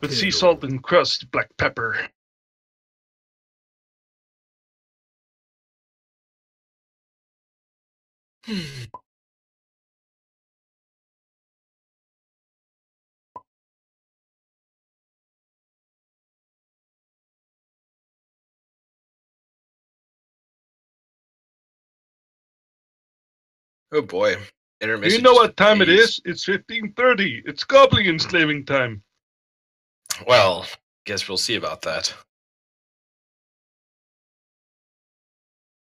With sea salt and crushed black pepper. Oh boy. Error Do you know what time it is? It's 15:30. It's goblin enslaving time. Well, guess we'll see about that.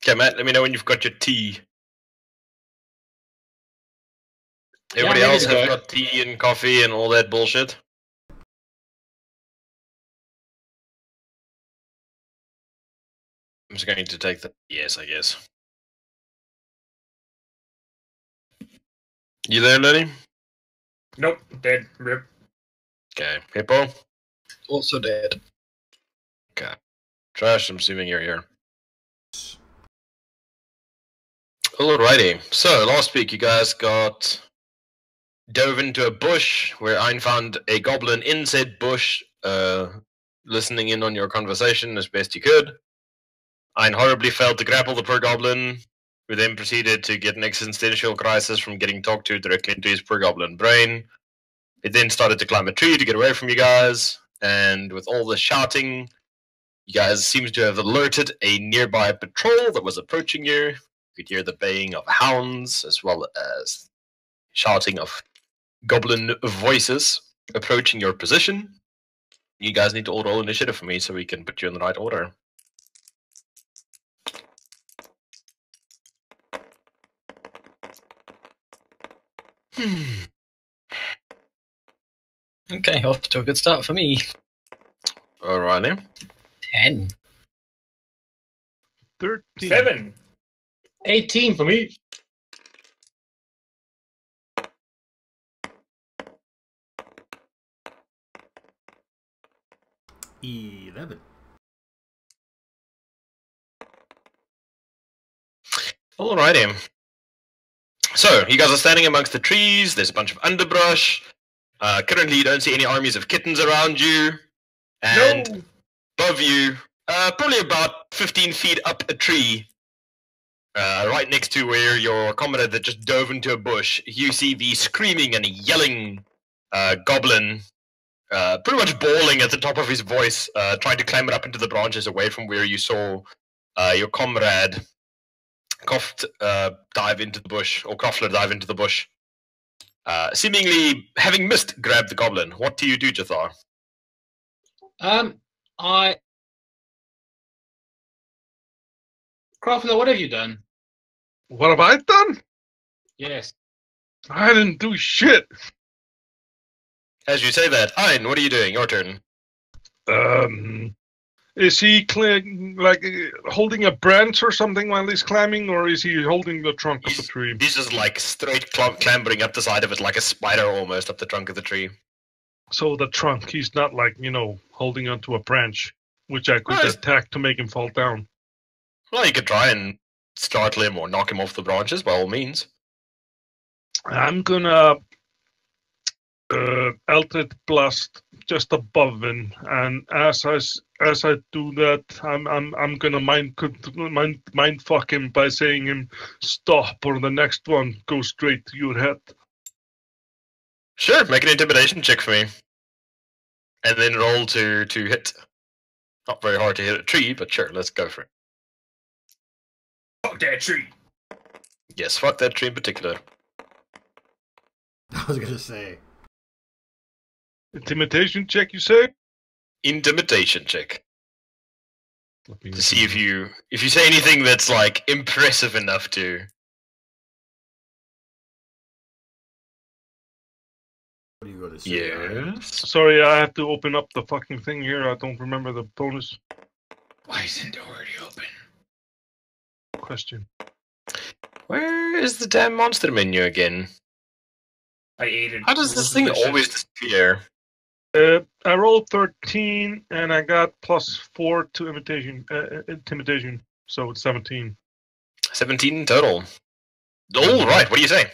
Okay, Matt, let me know when you've got your tea. Everybody else have got tea and coffee and all that bullshit? I'm just going to take the yes, I guess. You there, Lenny? Nope, dead. Rip. Okay. Hippo? Also dead. Okay. Trash, I'm assuming you're here. Alrighty. So, last week you guys dove into a bush where Ein found a goblin in said bush, listening in on your conversation as best you could. Ein horribly failed to grapple the poor goblin, who then proceeded to get an existential crisis from getting talked to directly into his poor goblin brain. It then started to climb a tree to get away from you guys, and with all the shouting, you guys seem to have alerted a nearby patrol that was approaching you. You could hear the baying of hounds, as well as shouting of goblin voices approaching your position. You guys need to all roll initiative for me so we can put you in the right order. Okay, off to a good start for me. Alrighty. 10. 13. 7. 18 for me. $11. Alrighty. So, you guys are standing amongst the trees, there's a bunch of underbrush. Currently you don't see any armies of kittens around you. And above you, probably about 15 feet up a tree, right next to where your comrade that just dove into a bush, you see the screaming and yelling goblin, pretty much bawling at the top of his voice, trying to climb up into the branches away from where you saw your comrade dive into the bush, or Croffler dive into the bush. Seemingly having missed grab the goblin. What do you do, Jathar? Crawford, what have you done? What have I done? Yes. I didn't do shit. As you say that, Ein, what are you doing? Your turn. Is he holding a branch or something while he's climbing, or is he holding the trunk of the tree? This is like straight clambering up the side of it like a spider almost up the trunk of the tree. So the trunk, he's not holding onto a branch, which I could attack to make him fall down. Well, you could try and startle him or knock him off the branches, by all means. I'm gonna Eldritch Blast just above him, and as I do that, I'm gonna mind fuck him by saying him stop, or the next one goes straight to your head. Sure, make an intimidation check for me, and then roll to hit. Not very hard to hit a tree, but sure, let's go for it. Fuck that tree. Yes, fuck that tree in particular. I was gonna say. Intimidation check, you say? Intimidation check. To see if you say anything that's like impressive enough to. What are you gonna say? Yes. Sorry, I have to open up the fucking thing here. I don't remember the bonus. Why isn't it already open? Question. Where is the damn monster menu again? I ate it. How does this thing always disappear? I rolled 13, and I got +4 to intimidation, so it's 17. 17 total. All right, what do you say?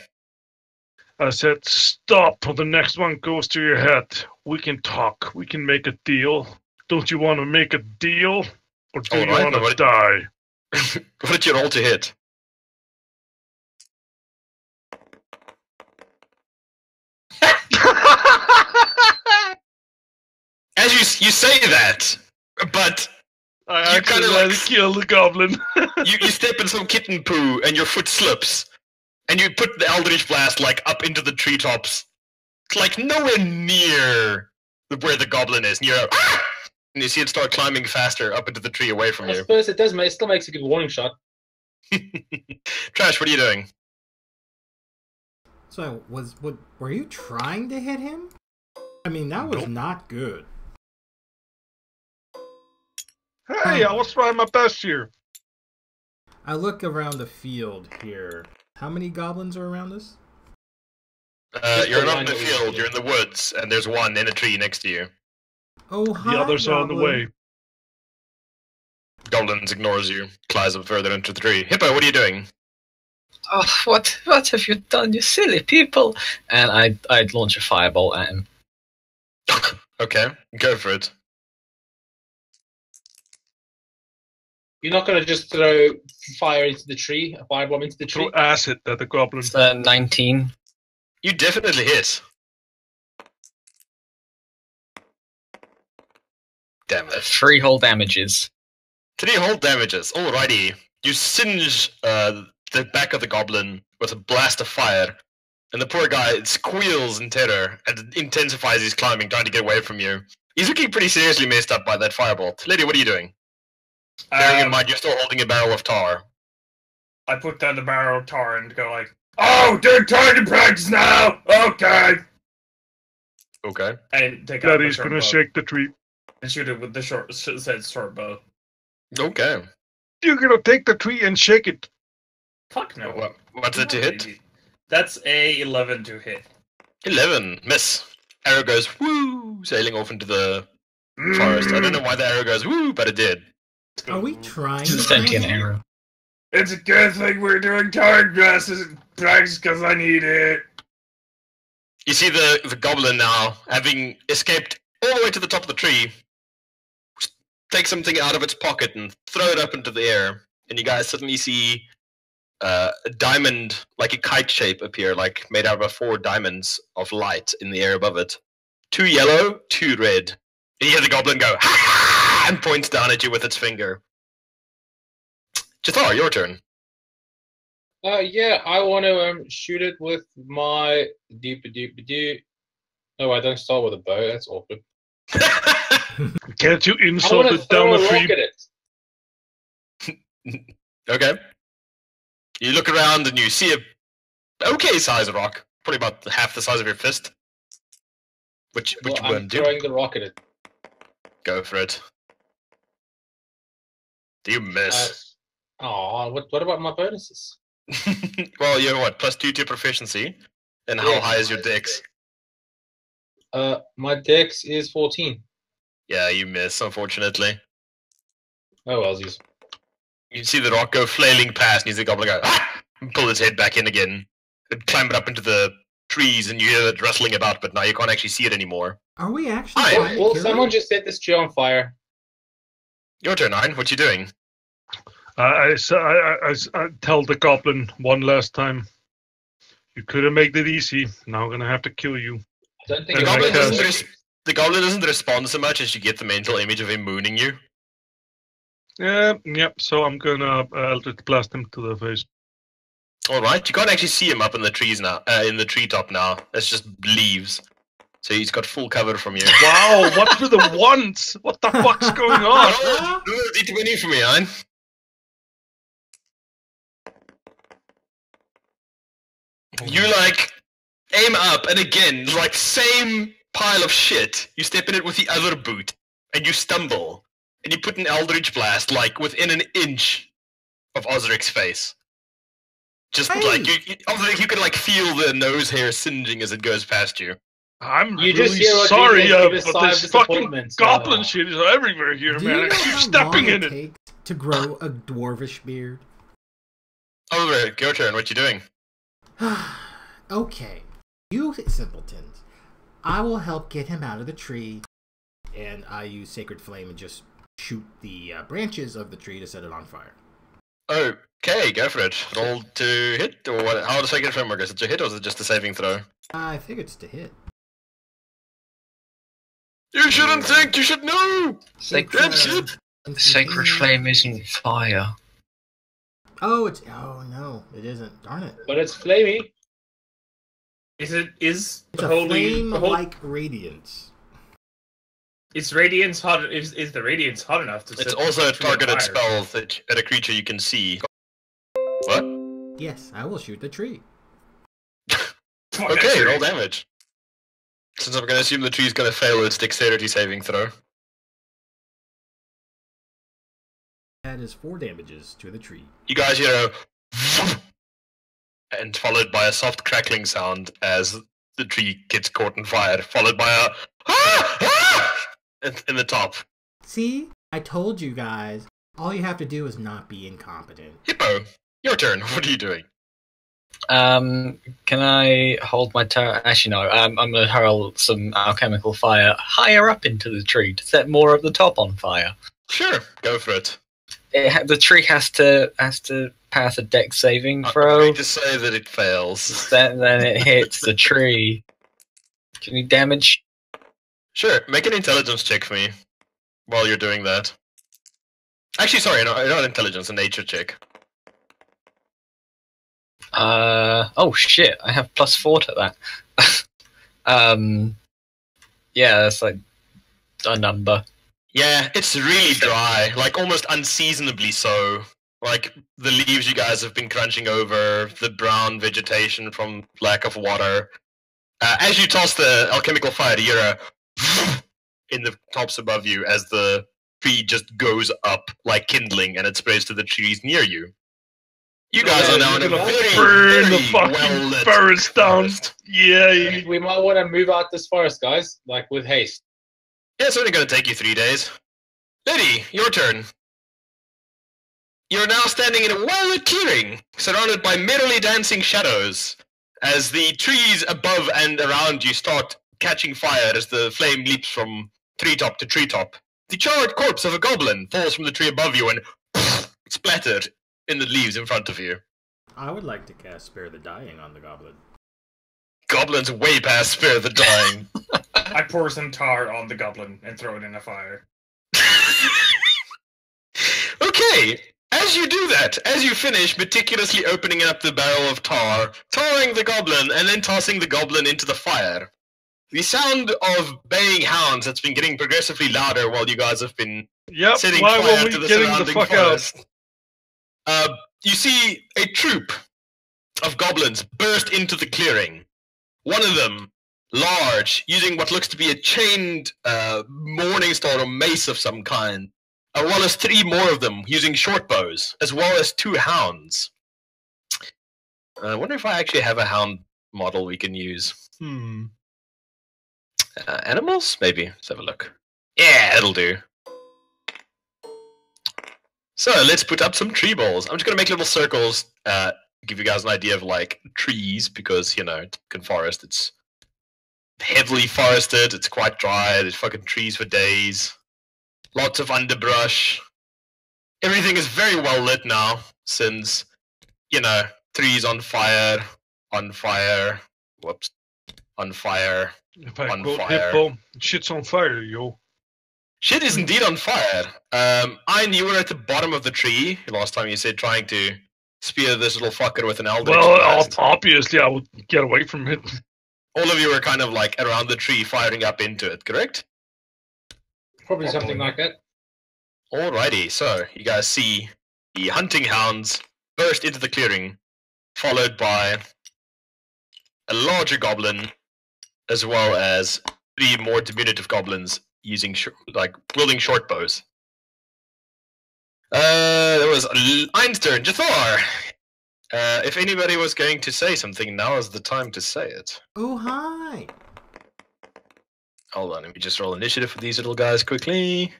I said, stop, or the next one goes to your head. We can talk. We can make a deal. Don't you want to make a deal? Or do you Alright, want to what- die? What did you roll to hit? As you say that, but I You actually kinda tried like to kill the goblin. you step in some kitten poo and your foot slips, and you put the Eldritch Blast like up into the treetops. It's like nowhere near where the goblin is. And you're and you see it start climbing faster up into the tree away from I you. suppose it does. It still makes a good warning shot. Trash, what are you doing? So, were you trying to hit him? I mean, that was Nope. not good. Hey, I was trying my best here. I look around the field here. How many goblins are around us? Just You're the not one in the that we field, see. you're in the woods, and there's one in a tree next to you. Oh, hi, The others are on the goblin. way. Goblins ignores you, climbs up further into the tree. Hippo, what are you doing? Oh, what have you done, you silly people? And I'd launch a fireball at him. Okay, go for it. You're not going to just throw fire into the tree, a firebomb into the Throw tree? acid at the goblin. It's 19. You definitely hit. Damn it. 3 whole damages. 3 whole damages. Alrighty. You singe the back of the goblin with a blast of fire, and the poor guy squeals in terror and intensifies his climbing, trying to get away from you. He's looking pretty seriously messed up by that firebolt. Lady, what are you doing? Bearing in mind you're still holding a barrel of tar. I put down the barrel of tar and go like, "Oh, they're trying to practice now! Okay!" Okay. And take out my Daddy's short gonna bow shake the tree. and shoot it with the short bow. Okay. You're gonna take the tree and shake it. Fuck no. What's it to hit? That's a 11 to hit. 11. Miss. Arrow goes woo, sailing off into the forest. I don't know why the arrow goes woo, but it did. Are we trying It's to essentially kill an him? arrow. It's a good thing we're doing target practice because I need it. You see the goblin now, having escaped all the way to the top of the tree, take something out of its pocket and throw it up into the air. And you guys suddenly see a diamond, like a kite shape, appear, like made out of 4 diamonds of light in the air above it. 2 yellow, 2 red. And you hear the goblin go, ha ha, and points down at you with its finger. Jathar, your turn. Yeah, I want to shoot it with my deep. No, I don't start with a bow. That's awkward. Can't you I insult want to it down throw the a rock tree? at it. Okay. You look around and you see a okay size rock, probably about half the size of your fist. Which Well, you I'm won't do. throwing the rock at it. Go for it. Do you miss? What about my bonuses? Well, you have what? +2 to your proficiency. And how Yeah. high is your dex? My dex is 14. Yeah, you miss, unfortunately. Oh, wellsies. You see the rock go flailing past, and you see the goblin go, ah! And pull its head back in again. It clambered up into the trees, and you hear it rustling about, but now you can't actually see it anymore. Are we actually Hi. trying to Well, kill someone him? just set this tree on fire. Your turn, Nine. What you doing? I tell the goblin one last time. You could have made it easy. Now I'm gonna have to kill you. I don't think The it's goblin gonna doesn't work. The goblin doesn't respond so much as you get the mental image of him mooning you. Yep. So I'm gonna Eldritch Blast him to the face. All right, you can't actually see him up in the trees now. In the treetop now, it's just leaves. So he's got full cover from you. Wow, what were the ones? What the fuck's going on? Oh, D20 for me, Ein. You like aim up, and again, like same pile of shit. You step in it with the other boot, and you stumble, and you put an Eldritch Blast like within an inch of Osric's face. Just Hey! like Osric, you can like feel the nose hair singeing as it goes past you. I'm You just really hear what sorry, he says, give a but sigh of this fucking disappointment. goblin shit is everywhere here, Do man. you I know keep how stepping long in it it. takes to grow a dwarvish beard? Osric, your turn. What you doing? Okay. You simpletons. I will help get him out of the tree. And I use Sacred Flame and just shoot the branches of the tree to set it on fire. Okay, go for it. Roll to hit, or what? How does Sacred Flame work? Is it to hit, or is it just a saving throw? I think it's to hit. You shouldn't think, you should know! Sacred, shit! Sacred Flame isn't fire. Oh, no, it isn't. Darn it. But it's flamey. Is It's a flame-like radiance. Is radiance hot? Is the radiance hot enough to? It's set also a the tree on targeted fire? spell at a creature you can see. What? Yes, I will shoot the tree. Fuck, Okay, that's roll right. damage. Since I'm going to assume the tree's going to fail its dexterity saving throw. That is 4 damages to the tree. You guys hear a and followed by a soft crackling sound as the tree gets caught on fire, followed by a in the top. See? I told you guys. All you have to do is not be incompetent. Hippo, your turn. What are you doing? Can I hold my turn? Actually, no. I'm going to hurl some alchemical fire higher up into the tree to set more of the top on fire. Sure, go for it. The tree has to pass a dex saving I'm throw. going to say that it fails. Then it hits the tree. Can you damage? Sure, make an intelligence check for me while you're doing that. Actually, sorry, not intelligence, a nature check. Oh shit! I have +4 to that. Yeah, that's like a number. Yeah, it's really dry, like almost unseasonably so. Like the leaves you guys have been crunching over, the brown vegetation from lack of water. As you toss the alchemical fire, you hear a in the tops above you as the tree just goes up like kindling and it sprays to the trees near you. You guys are now in a very, Burn the very fucking well-lit forest down. forest. Yeah. We might want to move out this forest, guys, like with haste. Yeah, it's only going to take you 3 days. Liddy, your turn. You're now standing in a well-lit clearing, surrounded by merrily dancing shadows, as the trees above and around you start catching fire as the flame leaps from treetop to treetop. The charred corpse of a goblin falls from the tree above you and splattered in the leaves in front of you. I would like to cast Spare the Dying on the goblin. Goblin's way past spare the dying. I pour some tar on the goblin and throw it in a fire. Okay, as you do that, as you finish meticulously opening up the barrel of tar, tarring the goblin, and then tossing the goblin into the fire, the sound of baying hounds that's been getting progressively louder while you guys have been Yep. setting Why fire were to we the getting the surrounding fuck out? forest. You see a troop of goblins burst into the clearing. One of them, large, using what looks to be a chained morning star or mace of some kind, as well as 3 more of them using short bows, as well as 2 hounds. I wonder if I actually have a hound model we can use. Animals? Maybe. Let's have a look. Yeah, it'll do. So let's put up some tree balls. I'm just going to make little circles, give you guys an idea of like trees, because, you know, Tuscan forest, it's heavily forested, it's quite dry, there's fucking trees for days. Lots of underbrush. Everything is very well lit now, since, you know, trees on fire, whoops, on fire. If I On quote fire. Hippo, shit's on fire, yo. Shit is indeed on fire. Ein, you were at the bottom of the tree last time you said trying to spear this little fucker with an eldritch Well, blast. obviously I would get away from it. All of you were kind of like around the tree firing up into it, correct? Probably something like that. Alrighty, so you guys see the hunting hounds burst into the clearing, followed by a larger goblin, as well as 3 more diminutive goblins using wielding short bows. There was Ein's turn. Jathar! If anybody was going to say something, now is the time to say it. Oh, hi! Hold on, let me just roll initiative for these little guys quickly.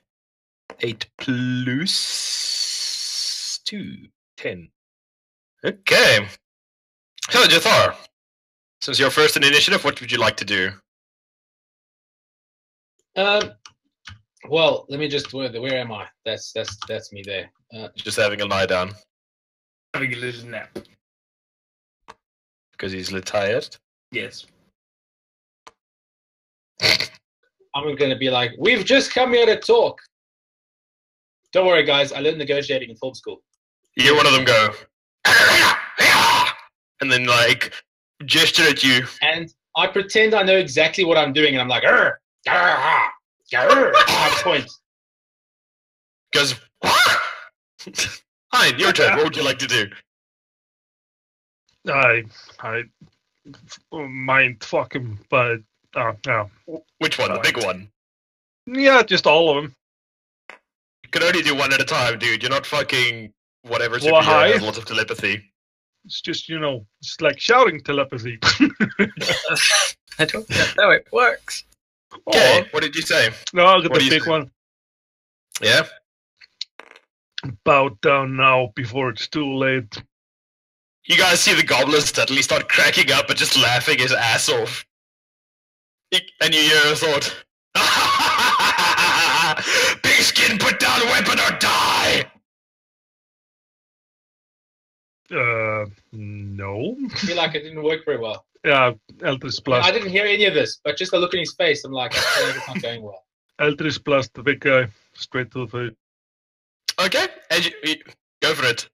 8 plus 2, 10. Okay. So, Jathar, Since you're first in initiative, what would you like to do? Well, let me just where am I? That's me there. Just having a lie down Having a little nap. because he's tired. Yes. I'm gonna be like, we've just come here to talk. Don't worry, guys. I learned negotiating in film school. You hear one of them go, and then like gesture at you. And I pretend I know exactly what I'm doing, and I'm like, I point. Goes, Fine, your turn. What would you like to do? I mind fuck him, but yeah, Which one? The big one? yeah, just all of them. You can only do one at a time, dude. You're not fucking whatever Well, superhero hi. has lots of telepathy. It's just it's like shouting telepathy. I don't know it works. Okay, Oh, what did you say? no, I'll get What do the you big say? one. Yeah? Bow down now before it's too late. You guys see the goblin suddenly start cracking up and just laughing his ass off. And you hear a thought. Pigskin, put down weapon or die! No. I feel like it didn't work very well. Yeah, Eldritch I Blast. didn't hear any of this, but just the look in his face, I'm like, I feel like it's not going well. Eldritch Blast, the big guy, straight to the face. Okay, and you go for it.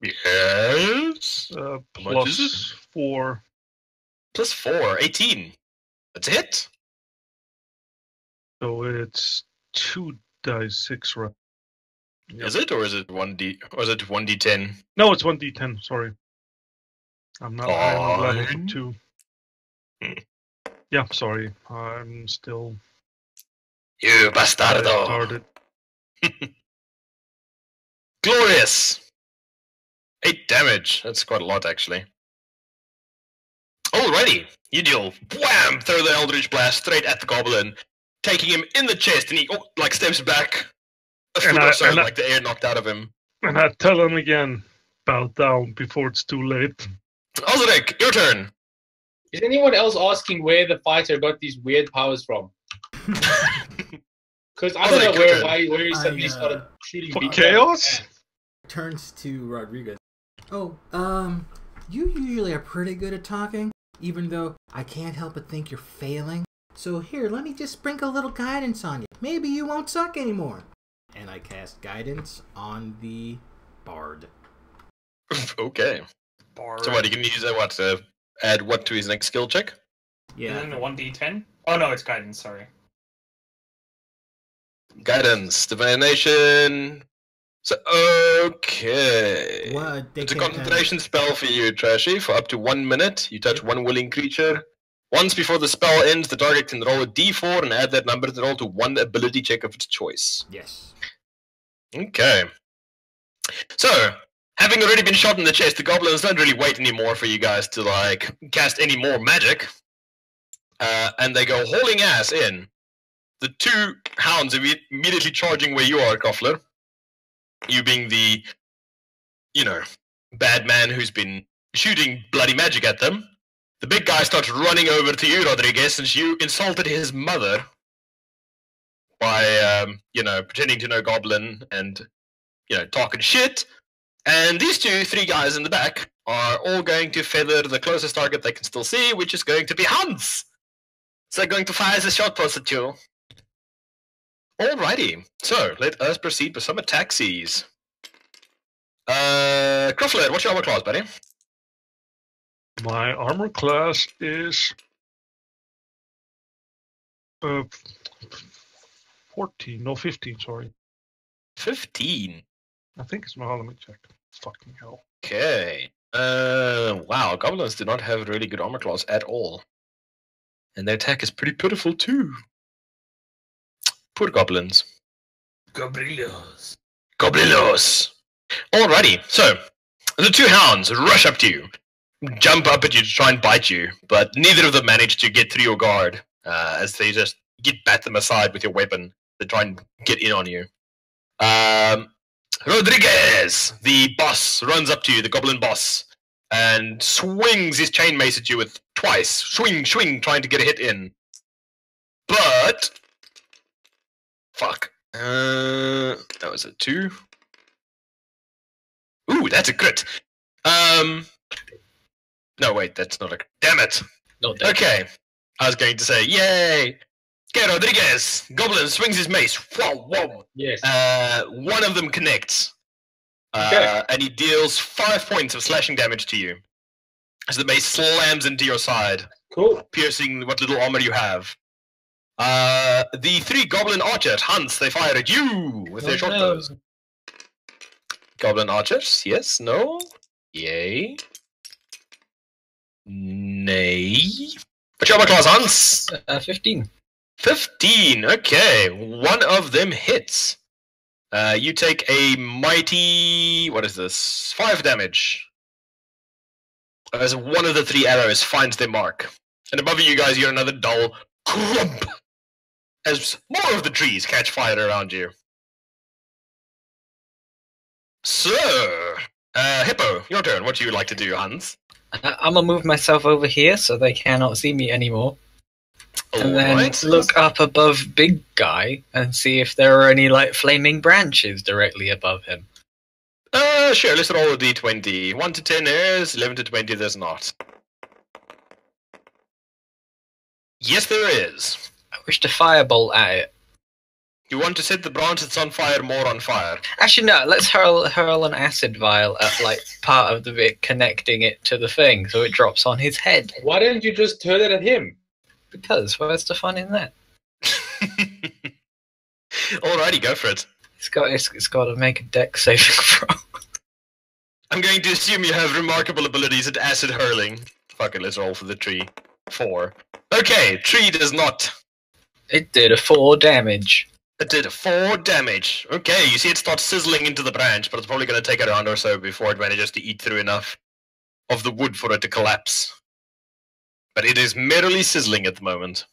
Yes. How much is Plus 4. Plus 4, 18. That's a hit. So it's 2d6, right? Yep. Is it, or is it 1d, or is it 1d10? No, it's 1d10, sorry. I'm not I'm level Fine. 2. Hmm. Yeah, sorry. I'm still You bastardo. started. Glorious. 8 damage. That's quite a lot, actually. Alrighty. You deal wham! Throw the Eldritch Blast straight at the goblin, taking him in the chest, and he steps back a foot or so, like the air knocked out of him. And I tell him again, bow down before it's too late. Ozarek, your turn. Is anyone else asking where the fighter got these weird powers from? Because I don't know where he suddenly started shooting For beats chaos? out. Turns to Rodriguez. Oh, you usually are pretty good at talking, even though I can't help but think you're failing. So here, let me just sprinkle a little guidance on you. Maybe you won't suck anymore. And I cast guidance on the bard. Okay. Bard. So what, you can use add what to his next skill check? Isn't it 1d10? Oh no, it's guidance, sorry. Guidance, divination. So, okay. What? It's a concentration spell for you, Trashy, for up to 1 minute. You touch one willing creature. Once before the spell ends, the target can roll a d4 and add that number to the roll to one ability check of its choice. Yes. Okay. So, having already been shot in the chest, the goblins don't really wait anymore for you guys to, cast any more magic. And they go hauling ass in. The two hounds immediately charging where you are, Koffler. You being the, bad man who's been shooting bloody magic at them. The big guy starts running over to you, Rodriguez, since you insulted his mother by, pretending to know Goblin and, talking shit. And these three guys in the back are all going to feather the closest target they can still see, which is going to be Hans. So they're going to fire the shot post at you. Alrighty, so let us proceed with some attaxies. Cruffler, what's your armor class, buddy? My armor class is 15, sorry. 15. I think it's my let me check. Fucking hell. Okay. Wow, goblins do not have really good armor class at all. And their attack is pretty pitiful too. Poor goblins. Gobrilos. Goblinos! Alrighty, so the two hounds rush up to you, jump up at you to try and bite you, but neither of them manage to get through your guard, as they just, bat them aside with your weapon. They try and get in on you. Rodriguez, the boss, runs up to you, the goblin boss, and swings his chain mace at you with twice. Swing, trying to get a hit in. But fuck. That was a 2. Ooh, that's a crit. No, wait, that's not a... Damn it! Not dead. Okay, I was going to say, yay! Okay, Rodriguez, goblin swings his mace. Whoa, whoa. Yes. One of them connects. Okay. And he deals 5 points of slashing damage to you. As the mace slams into your side, Cool. piercing what little armor you have. The 3 goblin archers, Hans, they fire at you with their short bows. Goblin archers, yes, no, yay, nay. What's your armor class, Hans? 15. 15, okay. One of them hits. You take a mighty... What is this? 5 damage. As one of the 3 arrows finds their mark. And above you guys, you hear another dull crump. As more of the trees catch fire around you. So, Hippo, your turn. What do you like to do, Hans? I'm gonna move myself over here so they cannot see me anymore. And then Alright. look up above Big Guy and see if there are any, like, flaming branches directly above him. Sure, let's roll a d20. 1 to 10 is, 11 to 20 there's not. Yes, there is. I wish to firebolt at it. You want to set the branch that's on fire more on fire. Actually, no, let's hurl an acid vial at, like, part of the bit connecting it to the thing so it drops on his head. Why didn't you just turn it at him? Because, where's the fun in that? Alrighty, go for it. It's got to make a dex saving throw. I'm going to assume you have remarkable abilities at acid hurling. Fuck it, let's roll for the tree. 4. Okay, tree does not. It did a 4 damage. It did 4 damage. Okay, you see it starts sizzling into the branch, but it's probably going to take a round or so before it manages to eat through enough of the wood for it to collapse. But it is merely sizzling at the moment.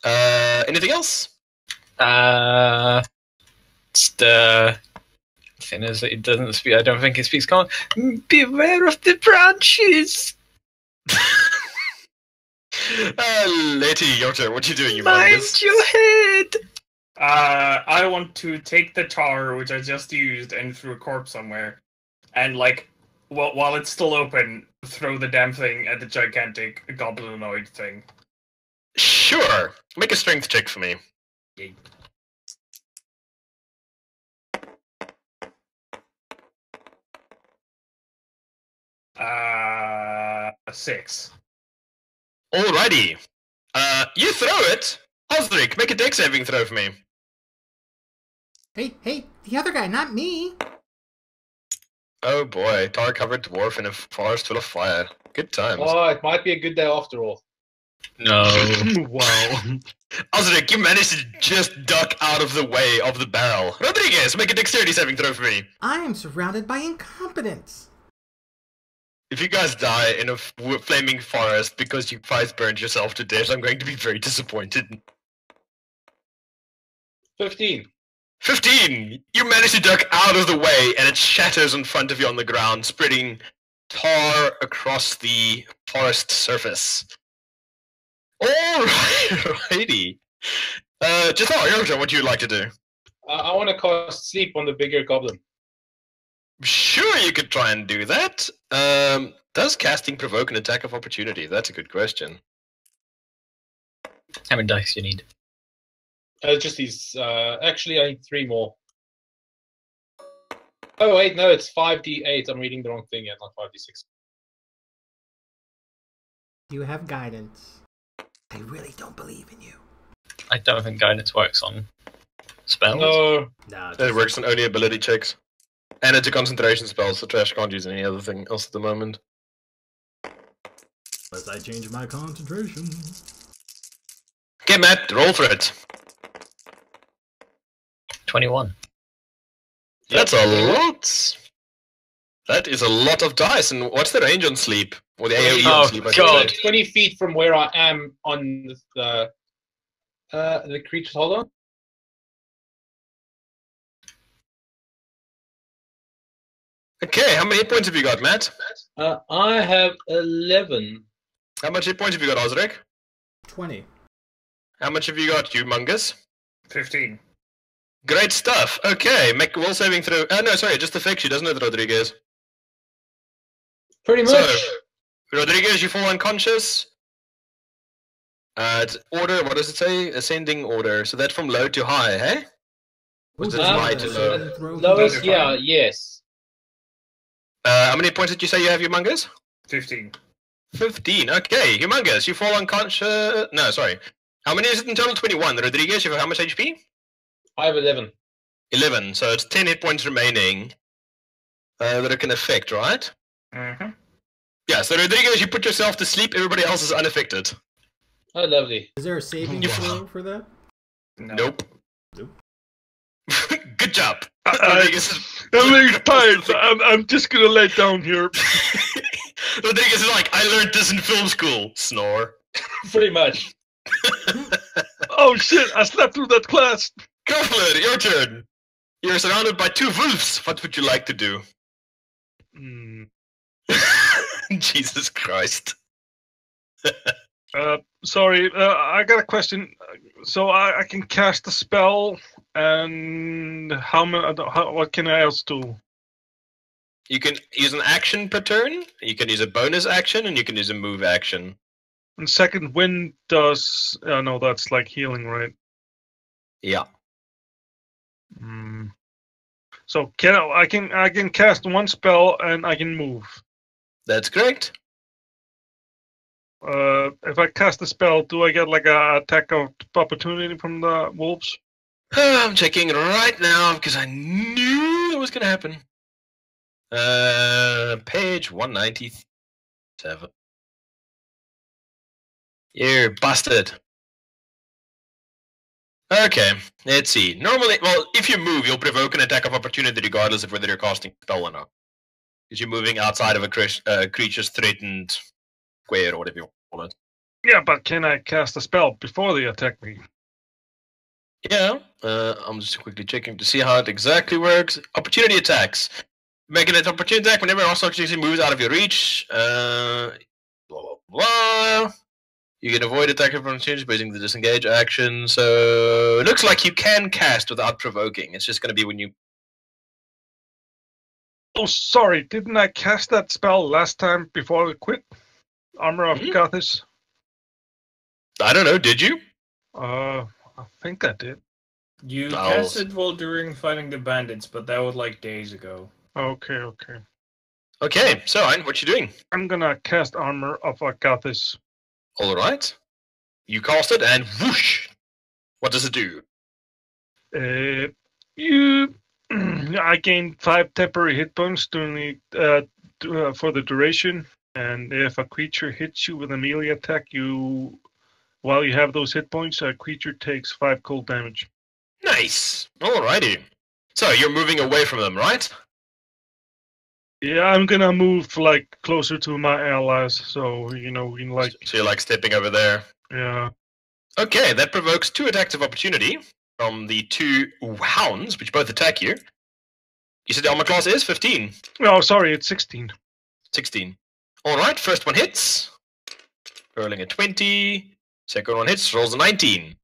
Anything else? It's the thing is that it doesn't speak. I don't think it speaks common. Beware of the branches. Letty, your turn. What are you doing, you Mind Magnus? your head. I want to take the tar which I just used and threw a corpse somewhere, and like, while it's still open, throw the damn thing at the gigantic goblinoid thing. Sure. Make a strength check for me. Yay. Uh, 6. Alrighty. You throw it. Osric, make a dex saving throw for me. Hey, the other guy, not me. Oh boy, tar-covered dwarf in a forest full of fire. Good times. Oh, it might be a good day after all. No. Wow. Osric, you managed to just duck out of the way of the barrel. Rodriguez, make a dexterity saving throw for me. I am surrounded by incompetence. If you guys die in a flaming forest because you guys burned yourself to death, I'm going to be very disappointed. 15. 15! You manage to duck out of the way, and it shatters in front of you on the ground, spreading tar across the forest surface. Alrighty. Jethar, your turn. What do you like to do? I want to cast sleep on the bigger goblin. Sure, you could try and do that. Does casting provoke an attack of opportunity? That's a good question. How many dice do you need? Just these. Actually, I need 3 more. Oh wait, no, it's 5d8. I'm reading the wrong thing yet, not 5d6. You have guidance. I really don't believe in you. I don't think guidance works on spells. No. No, It works on only ability checks. And it's a concentration spell, so Trash can't use any other thing else at the moment. unless I change my concentration. Okay, Matt, roll for it. 21. That's a lot. That is a lot of dice. And what's the range on sleep? Or the AoE on Oh, sleep? I should God. say. 20 feet from where I am on the The creatures, hold on. Okay, how many hit points have you got, Matt? I have 11. How much hit points have you got, Osric? 20. How much have you got, Humongous? 15. Great stuff. Okay, make a will saving throw. No, sorry, it just affects you, doesn't it, Rodriguez? Pretty much. So, Rodriguez, you fall unconscious. It's order, what does it say? Ascending order. So that's from low to high, hey? Was it high to low? Lowest, yeah, yes. How many points did you say you have, Humongous? 15. 15. Okay, Humongous, you fall unconscious. No, sorry. How many is it in total? 21. Rodriguez, you have how much HP? I have 11. 11. So it's 10 hit points remaining that it can affect, right? Mm-hmm. Yeah, so Rodriguez, you put yourself to sleep, everybody else is unaffected. Oh, lovely. Is there a saving You- throw for that? No. Nope. Nope. Good job. I'm tired. I'm just gonna lay down here. Rodriguez is like, I learned this in film school. Snore. Pretty much. Oh shit! I slept through that class. Girlfriend, your turn. You're surrounded by 2 wolves. What would you like to do? Hmm. Jesus Christ. Sorry, I got a question. So I can cast a spell, and what can I else do? You can use an action per turn, you can use a bonus action, and you can use a move action. And second wind does. No, that's like healing, right? Yeah. Hmm. So I can cast one spell and I can move. That's correct. If I cast a spell, do I get like a attack of opportunity from the wolves? I'm checking right now because I knew it was going to happen. Page 197. You're busted. Okay, let's see. Normally, well, if you move, you'll provoke an attack of opportunity regardless of whether you're casting a spell or not. Because you're moving outside of a creature's threatened square or whatever you call it. Yeah, but can I cast a spell before they attack me? Yeah, I'm just quickly checking to see how it exactly works. Opportunity attacks. Making an opportunity attack whenever hostile creature moves out of your reach. Blah, blah, blah. You can avoid attack of opportunities by using the disengage action. So it looks like you can cast without provoking. It's just going to be when you... Oh, sorry, didn't I cast that spell last time before we quit? Armor of Gothis? I don't know, did you? I think I did. You I'll- cast it while during fighting the bandits, but that was like days ago. Okay. Okay, so Ein, what you doing? I'm gonna cast Armor of Gothis. All right. You cast it and whoosh. What does it do? I gain 5 temporary hit points during for the duration, and if a creature hits you with a melee attack, while you have those hit points, a creature takes 5 cold damage. Nice. Alrighty. So you're moving away from them, right? Yeah, I'm gonna move like closer to my allies, so we can like So you're like stepping over there. yeah. Okay, that provokes 2 attacks of opportunity from the 2 hounds, which both attack you. You said the armor class is 15. No, sorry, it's 16. 16. Alright, first one hits. Rolling a 20. Second one hits, rolls a 19.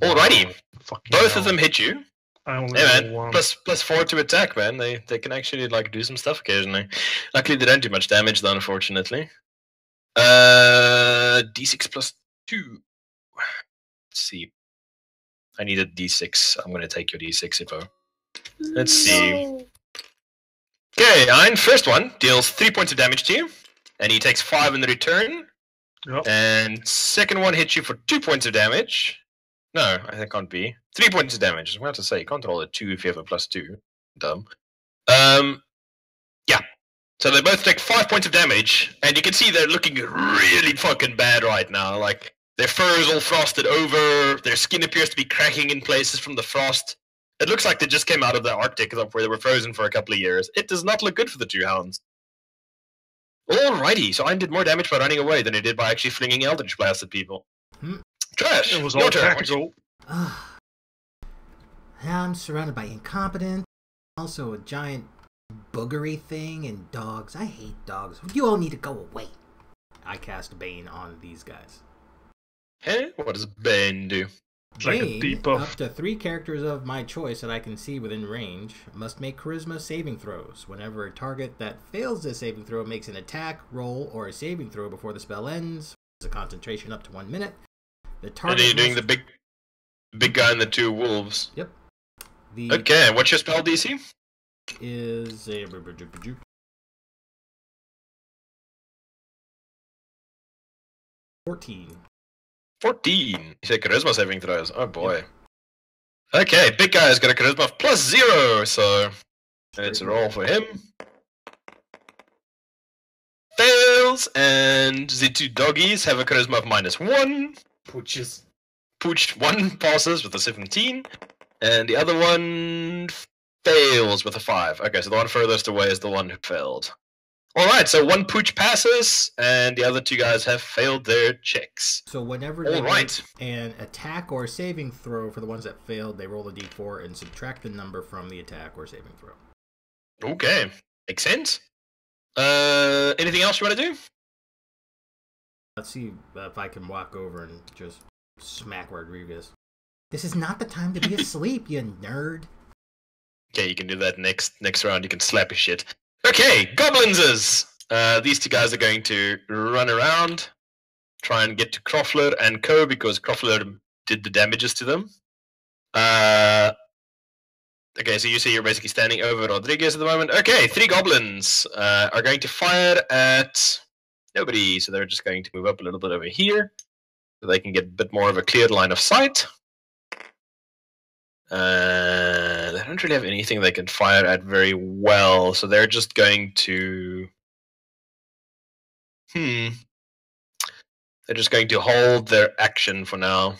Alrighty. Fucking Both hell. of them hit you. I only Hey roll man, one. plus 4 to attack, man. They can actually like do some stuff occasionally. Luckily they don't do much damage though, unfortunately. D6 plus 2. Let's see. I need a D6. I'm gonna take your D6 info. Let's see. Okay, Ein, first one deals 3 points of damage to you, and he takes 5 in the return. Yep. And second one hits you for 2 points of damage. No, I think can't be. 3 points of damage. I was about to say, you can't roll a 2 if you have a plus 2. Dumb. Yeah. So they both take 5 points of damage, and you can see they're looking really fucking bad right now. Like, their fur is all frosted over, their skin appears to be cracking in places from the frost. It looks like they just came out of the Arctic, where they were frozen for a couple of years. It does not look good for the 2 hounds. Alrighty, so I did more damage by running away than I did by actually flinging Eldritch Blast at people. Hmm. Trash, It was your all turn. tactical. Now I'm surrounded by incompetence, also a giant boogery thing, and dogs. I hate dogs. You all need to go away. I cast Bane on these guys. Hey, what does Bane do? It's like a Bane, debuff. up to 3 characters of my choice that I can see within range, must make charisma saving throws. Whenever a target that fails this saving throw makes an attack, roll, or a saving throw before the spell ends, there's a concentration up to 1 minute. The target And are you doing the big guy and the 2 wolves? Yep. The Okay, what's your spell DC? is a 14. 14. You say charisma saving throws. Oh boy. Okay, big guy's got a charisma of +0, so it's a roll for him. Fails, and the 2 doggies have a charisma of -1. Pooches. Pooch 1 passes with a 17, and the other one fails with a 5. Okay, so the one furthest away is the one who failed. Alright, so 1 Pooch passes, and the other 2 guys have failed their checks. So whenever they Alright. make an attack or saving throw for the ones that failed, they roll a d4 and subtract the number from the attack or saving throw. Okay, makes sense. Anything else you want to do? Let's see if I can walk over and just smack Rodriguez. This is not the time to be asleep, you nerd. Okay, you can do that next round. You can slap his shit. Okay, Goblinses! These 2 guys are going to run around, try and get to Croffler and Co. because Croffler did the damages to them. Okay, so you see you're basically standing over Rodriguez at the moment. Okay, 3 goblins are going to fire at nobody, so they're just going to move up a little bit over here so they can get a bit more of a clear line of sight. They don't really have anything they can fire at very well, so they're just going to... They're just going to hold their action for now.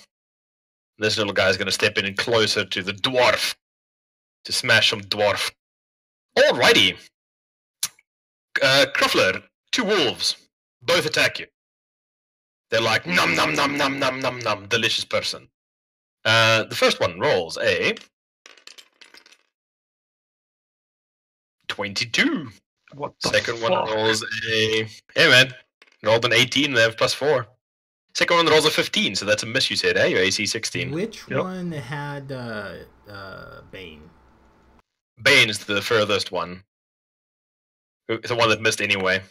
This little guy's going to step in closer to the dwarf to smash some dwarf. Alrighty. Cruffler, 2 wolves. Both attack you. They're like, nom nom nom nom nom nom nom, delicious person. The first one rolls a 22. What the Second fuck? one rolls a... Hey man, rolled an 18, they have +4. Second one rolls a 15, so that's a miss, you said, eh? Your AC 16. Which Yep. one had Bane? Bane is the furthest one. It's the one that missed anyway.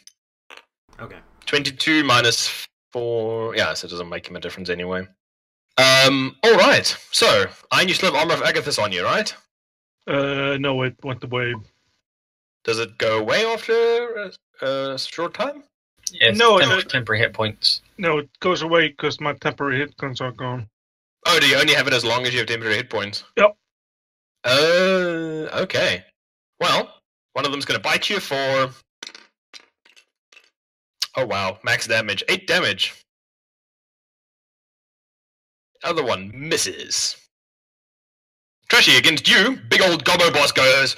Okay. 22 minus 4... Yeah, so it doesn't make him a difference anyway. Alright. So, Ein, you still have Armor of Agathis on you, right? No, it went away. Does it go away after a short time? Yes, No, temporary hit points. No, it goes away because my temporary hit points are gone. Oh, do you only have it as long as you have temporary hit points? Yep. Okay. Well, one of them's going to bite you for... Oh, wow. Max damage. 8 damage. Other one misses. Trashy, against you, big old gobbo boss goes,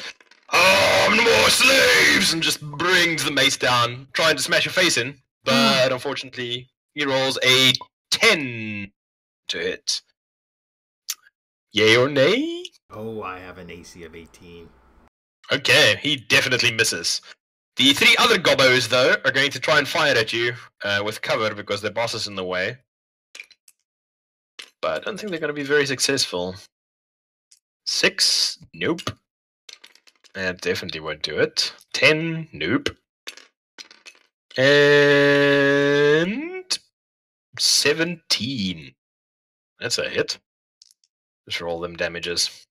"Oh, no more slaves!" and just brings the mace down, trying to smash your face in. But unfortunately, he rolls a 10 to hit. Yay or nay? Oh, I have an AC of 18. Okay, he definitely misses. The 3 other gobbos, though, are going to try and fire at you with cover because their boss is in the way. But I don't think they're going to be very successful. 6? Nope. That definitely won't do it. 10? Nope. And 17. That's a hit. Just roll them damages.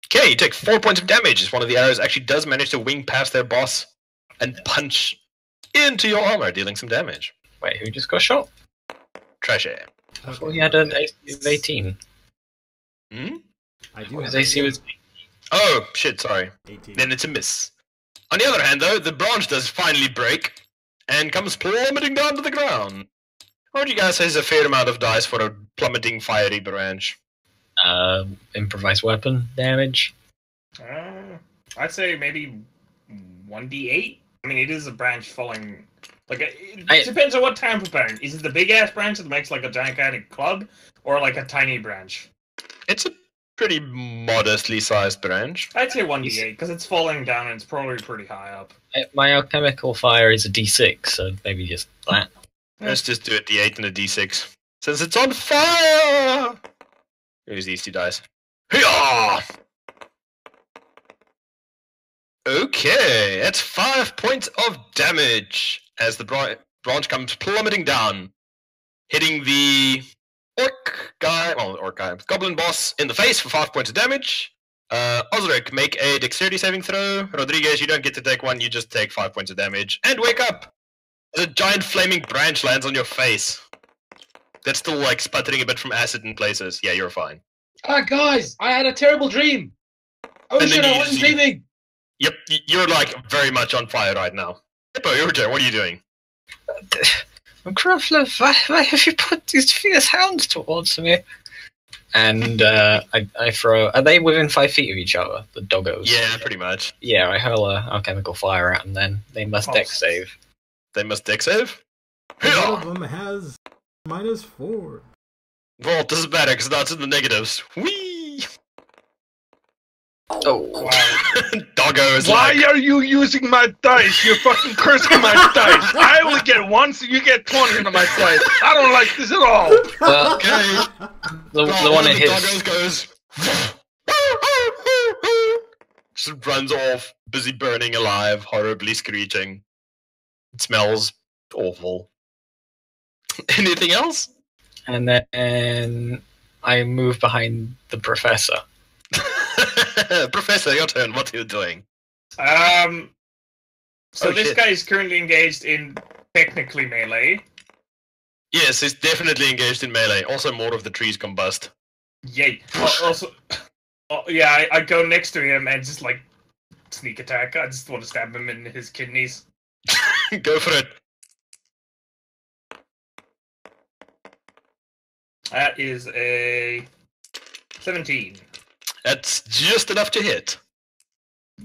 Okay, you take 4 points of damage as one of the arrows actually does manage to wing past their boss and punch into your armor, dealing some damage. Wait, who just got shot? Trashy. I thought he had an AC of 18. Hmm? I do His have AC was... Oh, shit, sorry. 18. Then it's a miss. On the other hand, though, the branch does finally break and comes plummeting down to the ground. What would you guys say is a fair amount of dice for a plummeting fiery branch? Improvised weapon damage. I'd say maybe 1d8. I mean, it is a branch falling Like, it depends on what type of branch. Is it the big ass branch that makes like a gigantic club, or like a tiny branch? It's a pretty modestly sized branch. I'd say 1d8 because it's falling down and it's probably pretty high up. My alchemical fire is a D6, so maybe just that. Let's just do a D8 and a D6. Since it's on fire! Here's these 2 dice. Hiya! Okay, that's 5 points of damage as the branch comes plummeting down, hitting the goblin boss in the face for 5 points of damage. Osric, make a dexterity saving throw. Rodriguez, you don't get to take one, you just take 5 points of damage. And wake up! A giant flaming branch lands on your face. That's still like sputtering a bit from acid in places. Yeah, you're fine. Ah, guys, I had a terrible dream. Oh And shit, then I you wasn't see- dreaming. Yep, you're like very much on fire right now. Hippo, your turn. What are you doing? Gruffler, why have you put these fierce hounds towards me? And I throw. Are they within 5 feet of each other, the doggos? Yeah, pretty much. Yeah, I hurl a alchemical fire at them then. They must dex save. They must dex save. One Hiya! of them has -4. Well, it doesn't matter because that's in the negatives. Whee! Oh, Wow. Doggo is Why like, are you using my dice? You're fucking cursing my dice. I only get one, so you get 20 on my dice. I don't like this at all. well, okay. the Well, one of that the hits. doggos goes. Just runs off, busy burning alive, horribly screeching. It smells awful. Anything else? And then I move behind the professor. Professor, your turn. What are you doing? So Oh, this shit. guy is currently engaged in technically melee. Yes, he's definitely engaged in melee. Also, more of the trees combust. Yay. Also, yeah, I go next to him and just like sneak attack. I just want to stab him in his kidneys. Go for it. That is a 17. That's just enough to hit.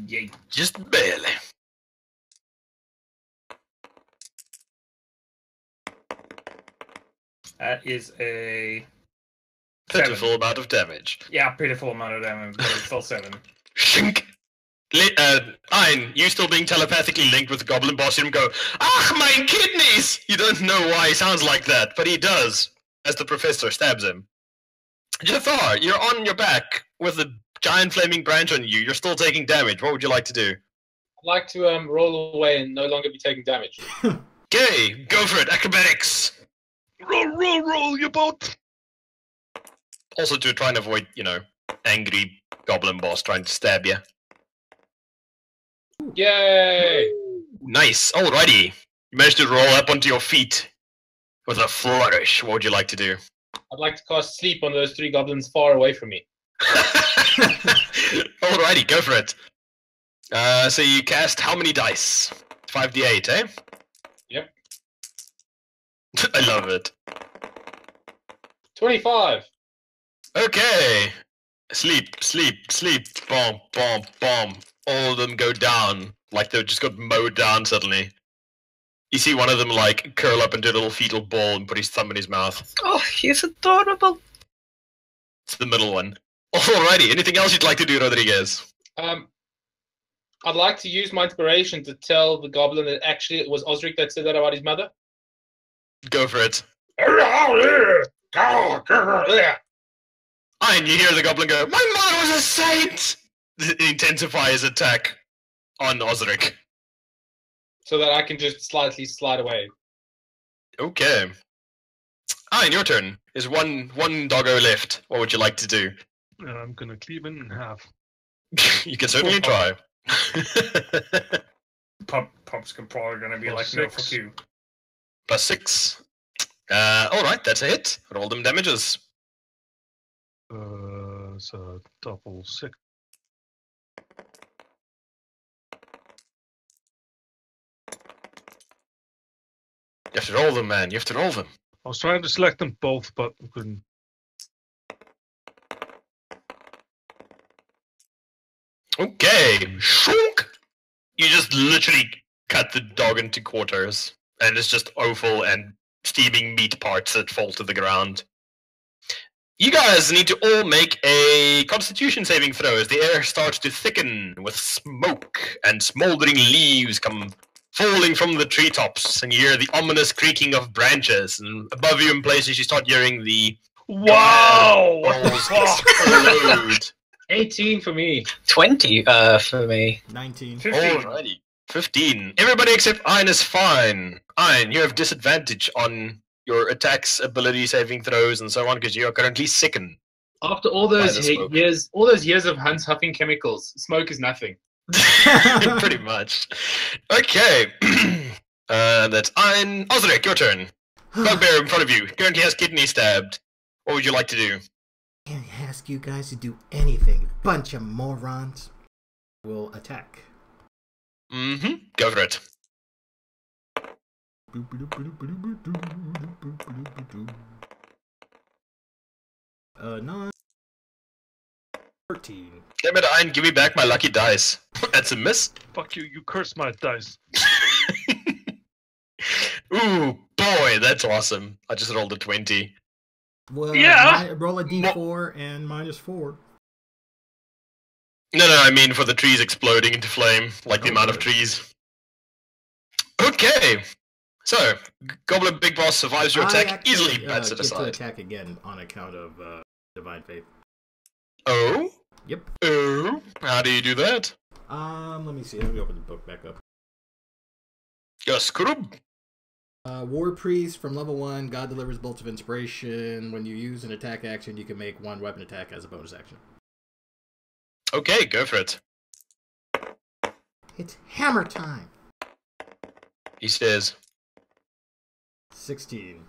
Yay. Just barely. That is a 7. Pitiful amount of damage. Yeah, pitiful amount of damage, but it's still 7. Shink. Ein, you still being telepathically linked with the goblin boss, you go, "Ach, my kidneys!" You don't know why he sounds like that, but he does, as the professor stabs him. Jathar, you're on your back with a giant flaming branch on you. You're still taking damage. What would you like to do? I'd like to roll away and no longer be taking damage. Okay, go for it. Acrobatics. Roll, you both. Also to try and avoid, angry goblin boss trying to stab you. Yay! Nice. Alrighty. You managed to roll up onto your feet with a flourish. What would you like to do? I'd like to cast sleep on those 3 goblins far away from me. Alrighty, go for it. So you cast how many dice? 5d8, eh? Yep. I love it. 25. Okay. Sleep. Bomb, bomb, bomb. All of them go down. Like they just got mowed down suddenly. You see one of them like curl up into a little fetal ball and put his thumb in his mouth. Oh, he's adorable. It's the middle one. Alrighty, anything else you'd like to do, Rodriguez? I'd like to use my inspiration to tell the goblin that actually it was Osric that said that about his mother. Go for it. And you hear the goblin go, "My mother was a saint!" Intensify his attack on Osric. So that I can just slightly slide away. Okay. In your turn. There's one doggo left. What would you like to do? I'm gonna cleave it in half. You can certainly try. Pop's probably gonna be like, no, fuck you. +6. Alright, that's a hit. Roll them damages. So double 6. You have to roll them, man. You have to roll them. I was trying to select them both, but I couldn't. Okay. Shunk! You just literally cut the dog into quarters. and it's just offal and steaming meat parts that fall to the ground. You guys need to all make a Constitution saving throw as the air starts to thicken with smoke and smoldering leaves come falling from the treetops, and you hear the ominous creaking of branches, and above you in places you start hearing the Wow! What the balls fuck? explode. 18 for me. 20 for me. 19. 15. Alrighty. 15. Everybody except Ein is fine. Ein, you have disadvantage on your attacks, ability saving throws, and so on because you are currently sickened. After all By those the smoke. years of Hans huffing chemicals, smoke is nothing. Pretty much. Okay. That's Ein. Osric, your turn. Bugbear in front of you. Currently has kidney stabbed. What would you like to do? Can't ask you guys to do anything. Bunch of morons. Will attack. Mm-hmm. Go for it. Nine. 13. Damn it, Ein, give me back my lucky dice. That's a miss. Fuck you, you curse my dice. Ooh, boy, that's awesome. I just rolled a 20. Well, Yeah. roll a d4 and -4. No, I mean for the trees exploding into flame, like the amount of trees. Okay. So, Goblin Big Boss survives your I attack actually, easily. That's it get to aside. attack again on account of Divine Faith. Oh? Yep. Oh? How do you do that? Let me see. Let me open the book back up. Yes, Kurub. War Priest from level 1. God delivers bolts of inspiration. When you use an attack action, you can make one weapon attack as a bonus action. Okay, go for it. It's hammer time. He says, 16.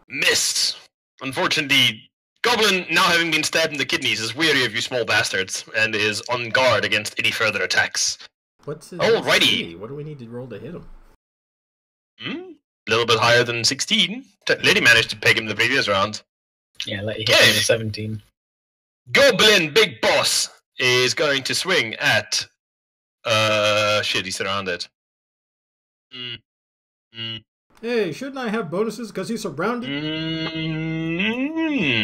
missed. Unfortunately, Goblin, now having been stabbed in the kidneys, is weary of you small bastards and is on guard against any further attacks. What's his Alrighty. AC? What do we need to roll to hit him? A little bit higher than 16. Lady managed to peg him the previous round. Yeah, let you hit him with 17. Goblin Big Boss is going to swing at... shit, he's surrounded. Hey, shouldn't I have bonuses because he's surrounded?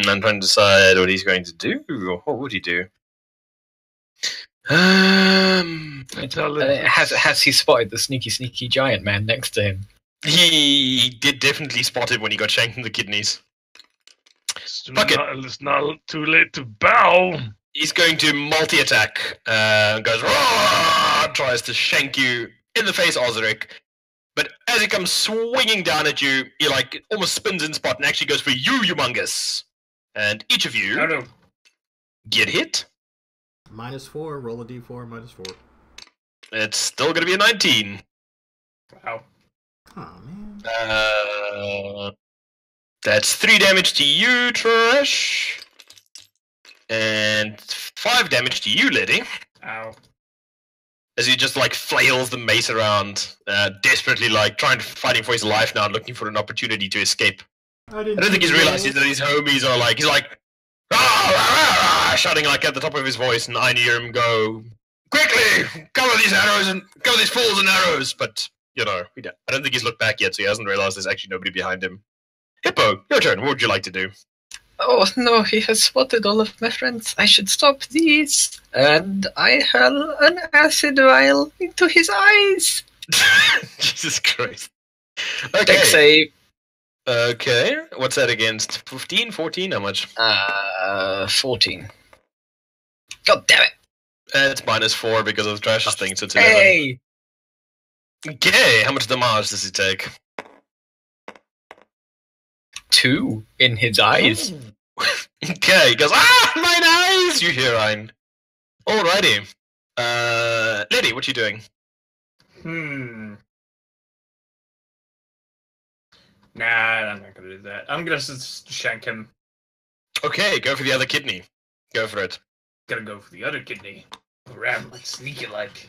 I'm trying to decide what he's going to do. What would he do? Has he spotted the sneaky giant man next to him? He did definitely spot him when he got shanked in the kidneys. Fuck it. It's not too late to bow. He's going to multi-attack. Goes, "Roar!" Tries to shank you in the face, Osric. But as he comes swinging down at you, he like almost spins in spot and actually goes for you, Humongous. And each of you Oh no. get hit. -4. Roll a d4, -4. It's still going to be a 19. Wow. Oh, man. That's 3 damage to you, Trash. And 5 damage to you, Lady. Ow. As he just like flails the mace around, desperately like fighting for his life now, looking for an opportunity to escape. I don't think he's realized that his homies are like, he's like, rah, rah, rah, rah, shouting like at the top of his voice, and I hear him go, quickly, cover these arrows and cover these fools and arrows. But you know, I don't think he's looked back yet, so he hasn't realized there's actually nobody behind him. Hippo, your turn. What would you like to do? Oh no, he has spotted all of my friends. I should stop these. And I hurl an acid vial into his eyes. Jesus Christ. Dex Okay. save. Okay. What's that against? 15, 14? How much? 14. God damn it. It's -4 because of Trash's thing, so it's 11. Hey! Okay, how much damage does he take? 2 in his eyes. Okay, he goes, mine eyes! You hear Ein. Alrighty. Lady, what you doing? Nah, I'm not gonna do that. I'm gonna just shank him. Okay, go for the other kidney. Go for it. Gonna go for the other kidney. Ram like sneaky like.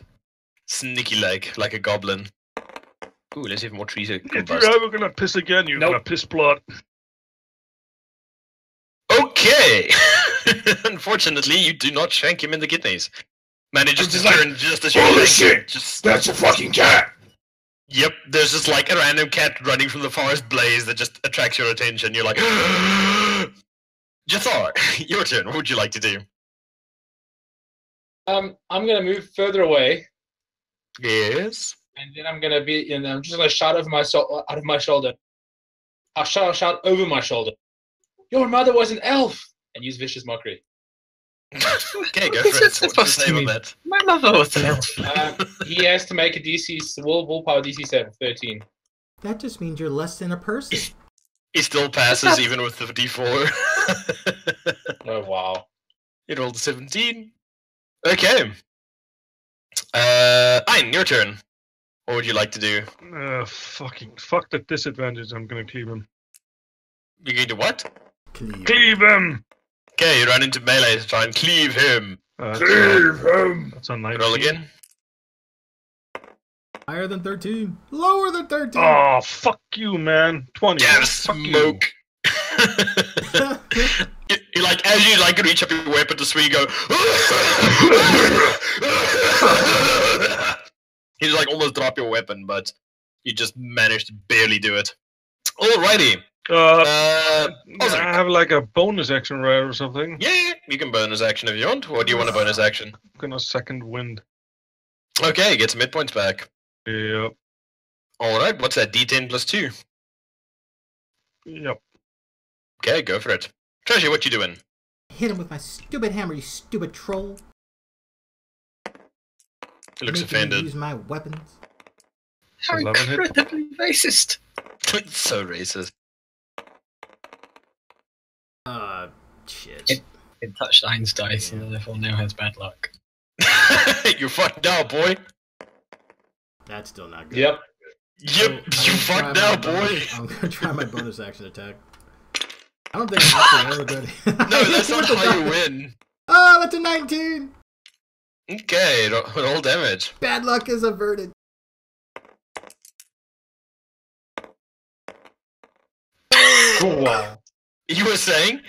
Sneaky like a goblin. Ooh, let's see if more trees are If you're combust. ever gonna piss again, you're Nope. gonna piss blood. Okay! Unfortunately, you do not shank him in the kidneys. Manages to Just like, turn just as you "Holy shank him. shit! Just That's a fucking cat! Yep, there's just like a random cat running from the forest blaze that just attracts your attention. You're like, Jathar, your turn. What would you like to do? I'm gonna move further away, Yes. and then I'm just gonna shout out of my shoulder. I'll shout over my shoulder. Your mother was an elf, and use vicious mockery. Okay, go What's for it. that What's the supposed to save on mean? that? My mother was an elf. He has to make a willpower DC 7, 13. That just means you're less than a person. He still passes even with the D4. Oh wow. He rolled a 17. Okay. Ein, your turn. What would you like to do? Fuck the disadvantage. I'm gonna cleave him. You're going to what? Cleave him! Okay, you run into melee to try and cleave him. Cleave him! That's a 19. Roll again. Higher than 13. Lower than 13. Oh, fuck you, man. 20. Damn Fuck you. smoke. You like, as you like reach up your weapon to swing, you go. You just like almost drop your weapon, but you just managed to barely do it. Alrighty. I Ozark. have like a bonus action, right, or something. Yeah, you can bonus action if you want. Or do you want a bonus action? I'm gonna second wind. Okay, get some hit points back. Yep. Alright, what's that? D10 plus 2. Yep. Okay, go for it. Treasure, what you doing? Hit him with my stupid hammer, you stupid troll. He looks Making me offended. use my weapons. How 11 hit. incredibly racist. So racist. Shit. It touched Ein's dice and therefore now has bad luck. You're fucked now, boy. That's still not good. Yep. Yep, you fucked now, boy. I'm gonna try my bonus action attack. I don't think I'm actually ever good. No, that's not how you win. Oh, that's a 19! Okay, roll damage. Bad luck is averted. Wow. You were saying?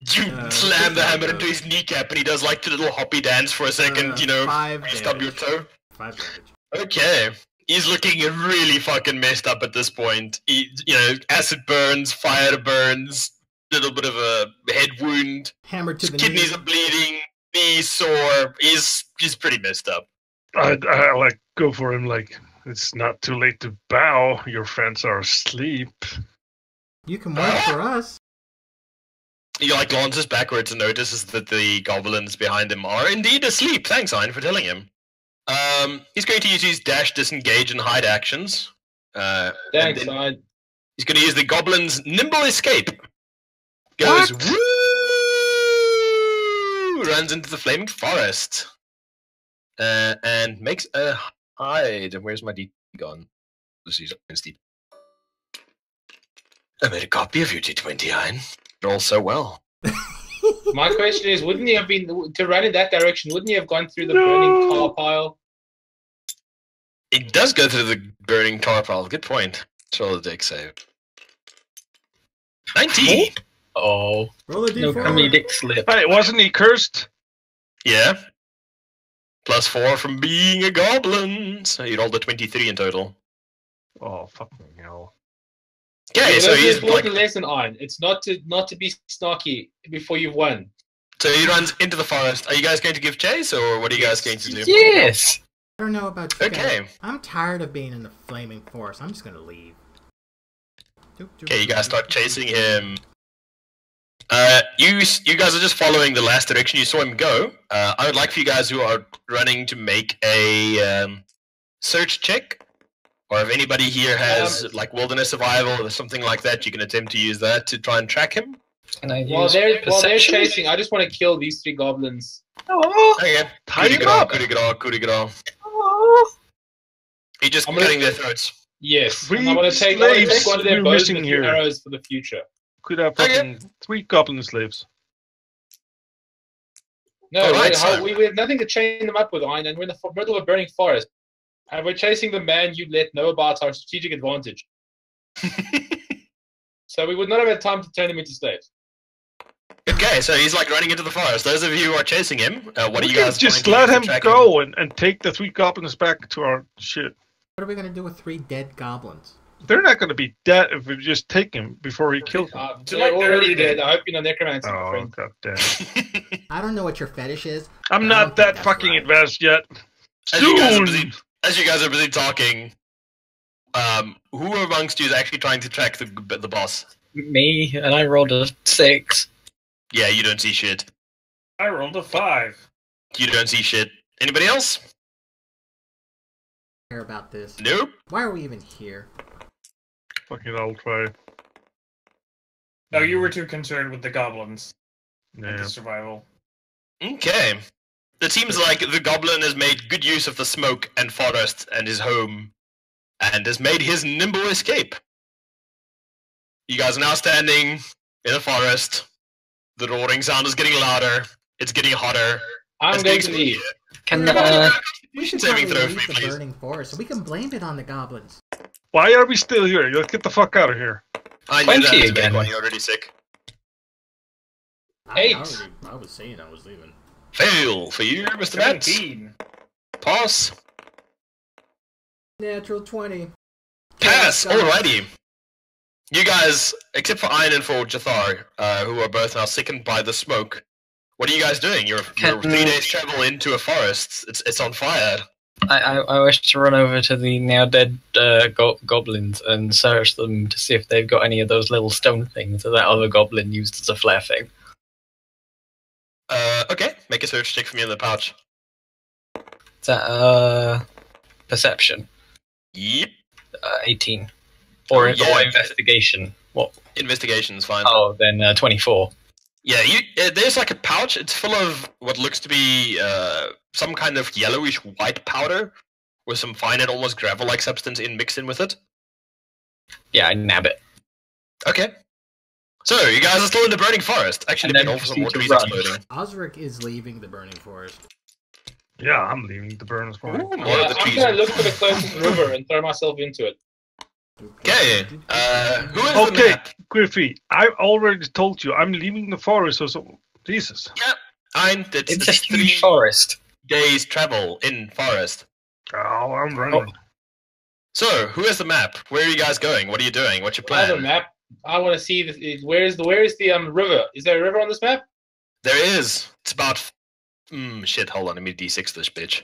You slam the hammer damage. into his kneecap and he does like the little hoppy dance for a second, 5 you stub your toe. 5 damage. Okay. He's looking really fucking messed up at this point. Acid burns, fire burns, little bit of a head wound, Hammer to his the kidneys knee. are bleeding, knees sore. He's pretty messed up. I like go for him like it's not too late to bow. Your friends are asleep. You can wait for us. He like glances backwards and notices that the goblins behind him are indeed asleep. Thanks, Ein, for telling him. He's going to use his dash, disengage, and hide actions. Thanks, and then Ein. he's going to use the goblin's nimble escape. Goes What? woo, runs into the flaming forest, and makes a hide. Where's my D gone? Let's use it. I made a copy of your D20, Ein. Roll so well. My question is, wouldn't he have been to run in that direction? Wouldn't he have gone through the burning tar pile? It does go through the burning tar pile. Good point. Roll the deck save. 19. Oh, Roll a no d4. comedic slip. Hey, wasn't he cursed? Yeah. Plus 4 from being a goblin. So you rolled a 23 in total. Oh, fucking hell. Okay, Yeah, so that's he's an like, important lesson, Ein. It's not to be snarky before you've won. so he runs into the forest. Are you guys going to give chase, or what are you guys going to do? Yes! I don't know about you Okay. guys. I'm tired of being in the flaming forest. I'm just gonna leave. Okay, you guys start chasing him. You guys are just following the last direction you saw him go. I would like for you guys who are running to make a search check. Or if anybody here has like wilderness survival or something like that, you can attempt to use that to try and track him. Can I use While they're perception? chasing, I just want to kill these 3 goblins. Oh, Okay. Tie him Coup up. de grace. oh. You're just I'm gonna- cutting their throats. Yes. Three And I want to take slaves one of their we're bows missing and here. arrows for the future. Could have Okay. fucking 3 goblin slaves. No, Alright, so- we have nothing to chain them up with, Ein, and we're in the middle of a burning forest. And we're chasing the man you let know about our strategic advantage. So we would not have had time to turn him into slaves. Okay, so he's like running into the forest. Those of you who are chasing him, what are We you can guys just trying let to him track go and take the 3 goblins back to our shit. What are we gonna do with 3 dead goblins? They're not going to be dead if we just take him before he kills them. They're already dead. I hope you're not necromancy, my Oh, friend. god damn. I don't know what your fetish is. I'm I not don't think that that's fucking right. advanced yet. As you guys are Soon! As you guys are busy talking, who amongst you is actually trying to track the boss? Me, and I rolled a 6. Yeah, you don't see shit. I rolled a 5. You don't see shit. Anybody else? Care about this. Nope. Why are we even here? Fucking I'll try. No, you were too concerned with the goblins and Yeah. the survival. Okay. It seems like the goblin has made good use of the smoke and forest and his home, and has made his nimble escape. You guys are now standing in a forest. The roaring sound is getting louder. It's getting hotter. I'm It's going getting to leave. Can We should saving probably throw for leave me, the please. burning forest, so we can blame it on the goblins. Why are we still here? Let's get the fuck out of here. I knew 20 that was a big again. one. You're already sick. Eight. I was saying I was leaving. Fail for you, Mr. Matt. 17. Pass. Natural 20. Pass. Yeah, got Alrighty. You guys, except for Iron and for Jathar, who are both now sickened by the smoke, what are you guys doing? You're Can- 3 days travel into a forest. It's on fire. I wish to run over to the now dead goblins and search them to see if they've got any of those little stone things that other goblin used as a flare thing. Okay. Make a search check for me in the pouch. Is that perception? Yep. 18. Or, Yeah. or investigation. What? Investigation's fine. Oh, then 24. Yeah, there's like a pouch. It's full of what looks to be some kind of yellowish white powder with some fine and almost gravel-like substance mixed in with it. Yeah, I nab it. Okay. So, you guys are still in the burning forest. Actually, And been then all for some proceed water to is run. exploding. Osric is leaving the burning forest. Yeah, I'm leaving the burning forest. Ooh, more Yeah, of the I'm trees. going to look for the closest river and throw myself into it. Okay. Who is the Okay, map? Griffey, I already told you I'm leaving the forest, so Jesus. It's a 3 huge forest. days travel in forest. Oh, I'm running. So, who has the map? Where are you guys going? What are you doing? What's your I have a plan? map. I want to see where is the river? Is there a river on this map? There is. It's about. Shit, hold on. Let me D6 this bitch.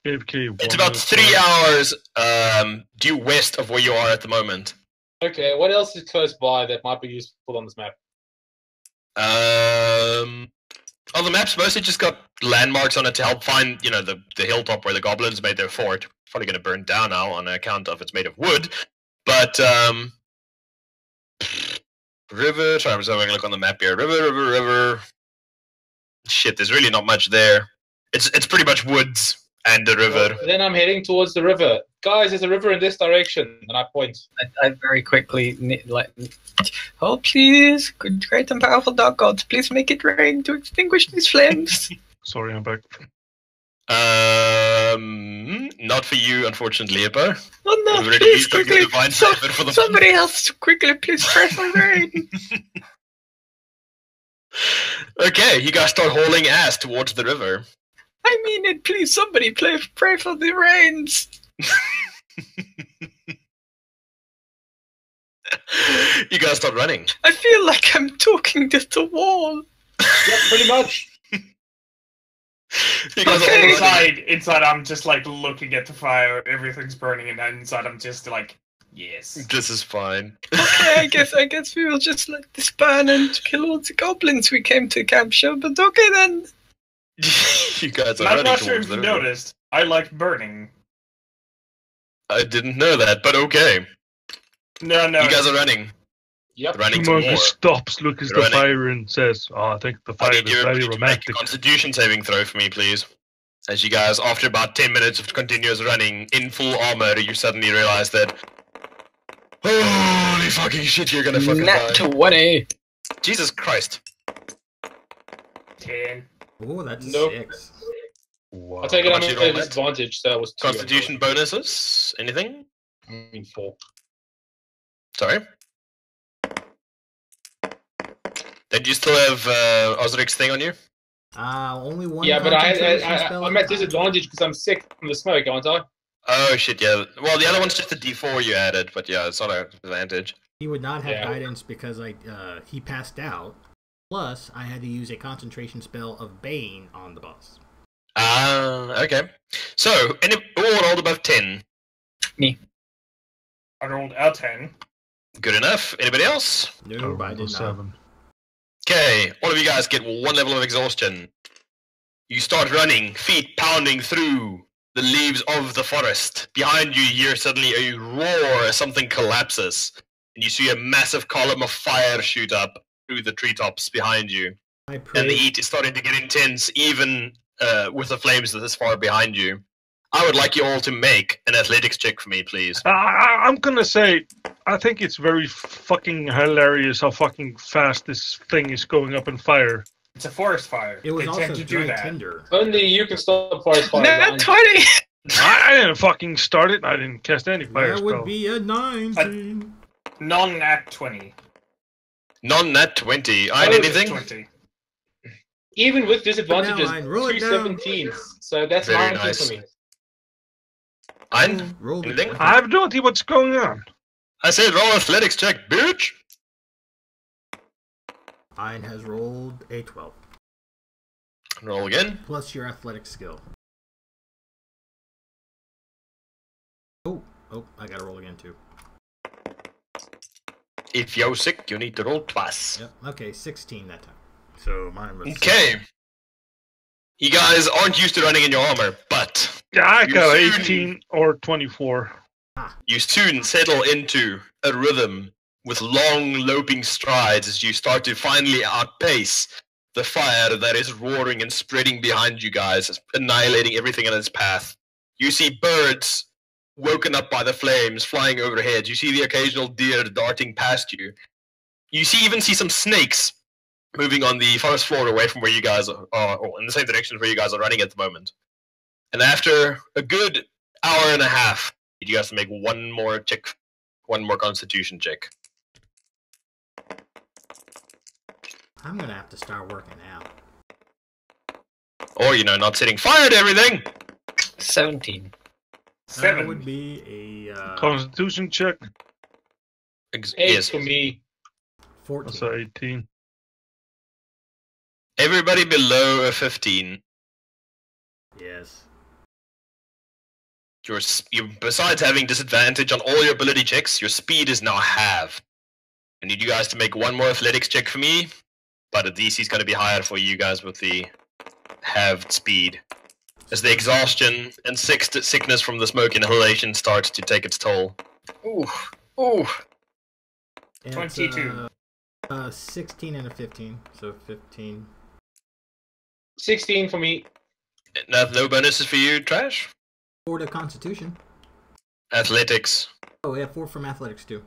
AFK, It's 1 about minute 3 forest. hours due west of where you are at the moment. Okay, what else is close by that might be useful on this map? Oh, the map's mostly just got landmarks on it to help find, the hilltop where the goblins made their fort. Probably going to burn down now on account of it's made of wood. But, river, sorry, I'm just having a look on the map here. River. Shit, there's really not much there. It's pretty much woods and the river. Well, then I'm heading towards the river. Guys, there's a river in this direction, and I point. I very quickly, oh please, good, great and powerful dark gods, please make it rain to extinguish these flames. Sorry, I'm back. Not for you, unfortunately, Hippo. Oh no, We've already please used the quickly, divine favor for the somebody else quickly, please pray for rain. Okay, you guys start hauling ass towards the river. I mean it, please somebody pray for the rains. You guys start running. I feel like I'm talking to the wall. Yeah, pretty much. You guys Okay. are all running. Inside, I'm just like looking at the fire. Everything's burning, and inside, I'm just like, yes. This is fine. Okay, I guess we will just let this burn and kill all the goblins we came to capture, but okay then. You guys are I'm running not sure towards if the you river. noticed. I like burning. I didn't know that, but okay. No. You guys are running. Yep. Running to war. Monkey stops, looks at the Running. fire, and says, "Oh, I think the I fire need is you very everybody to make a romantic." constitution saving throw for me, please. As you guys, after about 10 minutes of continuous running in full armor, you suddenly realize that. Holy fucking shit, you're gonna fucking Nat die. 20. Jesus Christ. 10. Oh, that's Nope. 6. Wow. I'll take it How I'm much at you roll, a Matt? disadvantage, so that was 2. Constitution bonuses? Anything? I mean 4. Sorry? Did you still have Osric's thing on you? Only one. Yeah, but concentration spell I'm at at a time. disadvantage because I'm sick from the smoke, aren't I? Oh shit, yeah. Well, the other one's just a D4 you added, but yeah, it's not an advantage. He would not have Yeah. guidance because he passed out. Plus, I had to use a concentration spell of Bane on the boss. Okay. So, who rolled above 10? I rolled a 10. Good enough. Anybody else? No, I did not. 7. Okay, all of you guys get 1 level of exhaustion. You start running, feet pounding through the leaves of the forest. Behind you, you hear suddenly a roar as something collapses. And you see a massive column of fire shoot up through the treetops behind you. I And the pray. heat is starting to get intense, even with the flames this far behind you. I would like you all to make an athletics check for me, please. I'm gonna say, I think it's very fucking hilarious how fucking fast this thing is going up in fire. It's a forest fire. It was they also tend to do dry that. tinder. Only you can stop forest fire. Nat Ryan. 20! I didn't fucking start it. I didn't cast any fire That would spell. be a 19. Non-nat 20. Non-nat 20. I Oh, anything? 20. Even with disadvantages, Ryan, roll it two down. 17s. So that's Very 19 nice. for me. Ein? Roll Anything? it. I have no idea what's going on. I said roll athletics check, bitch! Ein has rolled a 12. Roll again. Plus your athletic skill. Oh, I gotta roll again too. If you're sick, you need to roll twice. Yep. Okay, 16 that time. So mine was. Okay. You guys aren't used to running in your armor, but Yeah, I You got soon- 18 or 24. you soon settle into a rhythm with long, loping strides as you start to finally outpace the fire that is roaring and spreading behind you guys, annihilating everything in its path. You see birds woken up by the flames flying overhead. You see the occasional deer darting past you. You even see some snakes moving on the forest floor away from where you guys are, or in the same direction where you guys are running at the moment. And after a good hour and a half, you guys to make one more constitution check. I'm gonna have to start working out. Or, not setting fire to everything. 17. 7. That would be a Constitution check. 8 Yes. for me. 14. That's 18. Everybody below a 15. Yes. You, besides having disadvantage on all your ability checks, your speed is now halved. I need you guys to make one more athletics check for me, but the DC is going to be higher for you guys with the halved speed. As the exhaustion and sickness from the smoke inhalation starts to take its toll. Ooh. It's, 22. 16 and a 15. So 15. 16 for me. No bonuses for you, Trash? 4 to Constitution. Athletics. Oh, we have 4 from Athletics too.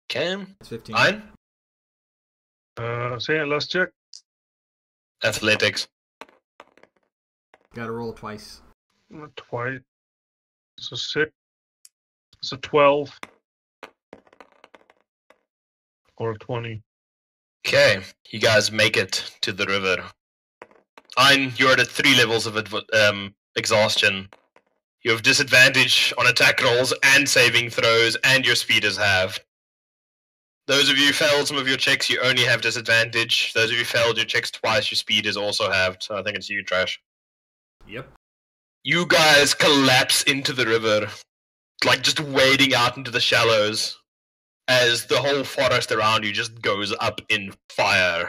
Cam? That's 15. Ein? Say it, let's check. Athletics. Gotta roll twice. Twice. It's a 6. It's a 12. Or a 20. Okay, you guys make it to the river. Ein, you're at 3 levels of exhaustion. You have disadvantage on attack rolls and saving throws, and your speed is halved. Those of you who failed some of your checks, you only have disadvantage. Those of you who failed your checks twice, your speed is also halved. So I think it's you, Trash. Yep. You guys collapse into the river, like just wading out into the shallows, as the whole forest around you just goes up in fire.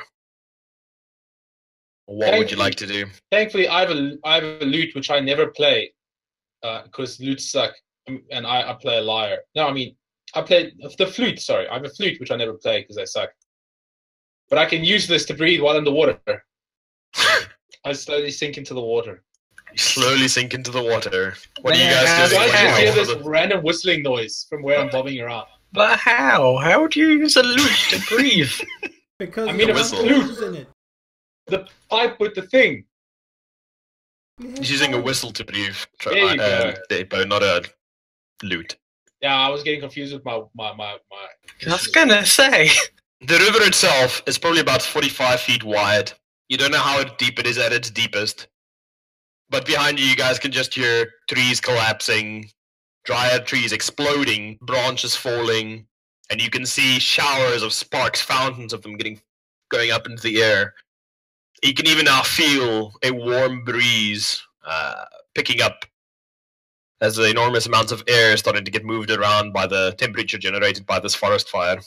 What would you like to do? Thankfully, I have a lute which I never play because lutes suck, and I play a lyre. No, I mean I play the flute. Sorry, I have a flute which I never play because they suck. But I can use this to breathe while underwater. I slowly sink into the water. You slowly sink into the water. What are you Man, guys So doing? I What do you just hear roll this for the- random whistling noise from where I'm bobbing around. But how? How do you use a lute to breathe? Because I mean, of a the whistle. holes in it. The pipe with the thing. He's using a whistle to breathe. There you go. But not a lute. Yeah, I was getting confused with my. I was gonna say. The river itself is probably about 45 feet wide, You don't know how deep it is at its deepest. But behind you, you guys can just hear trees collapsing, dryad trees exploding, branches falling, and you can see showers of sparks, fountains of them going up into the air. You can even now feel a warm breeze picking up as the enormous amounts of air is starting to get moved around by the temperature generated by this forest fire.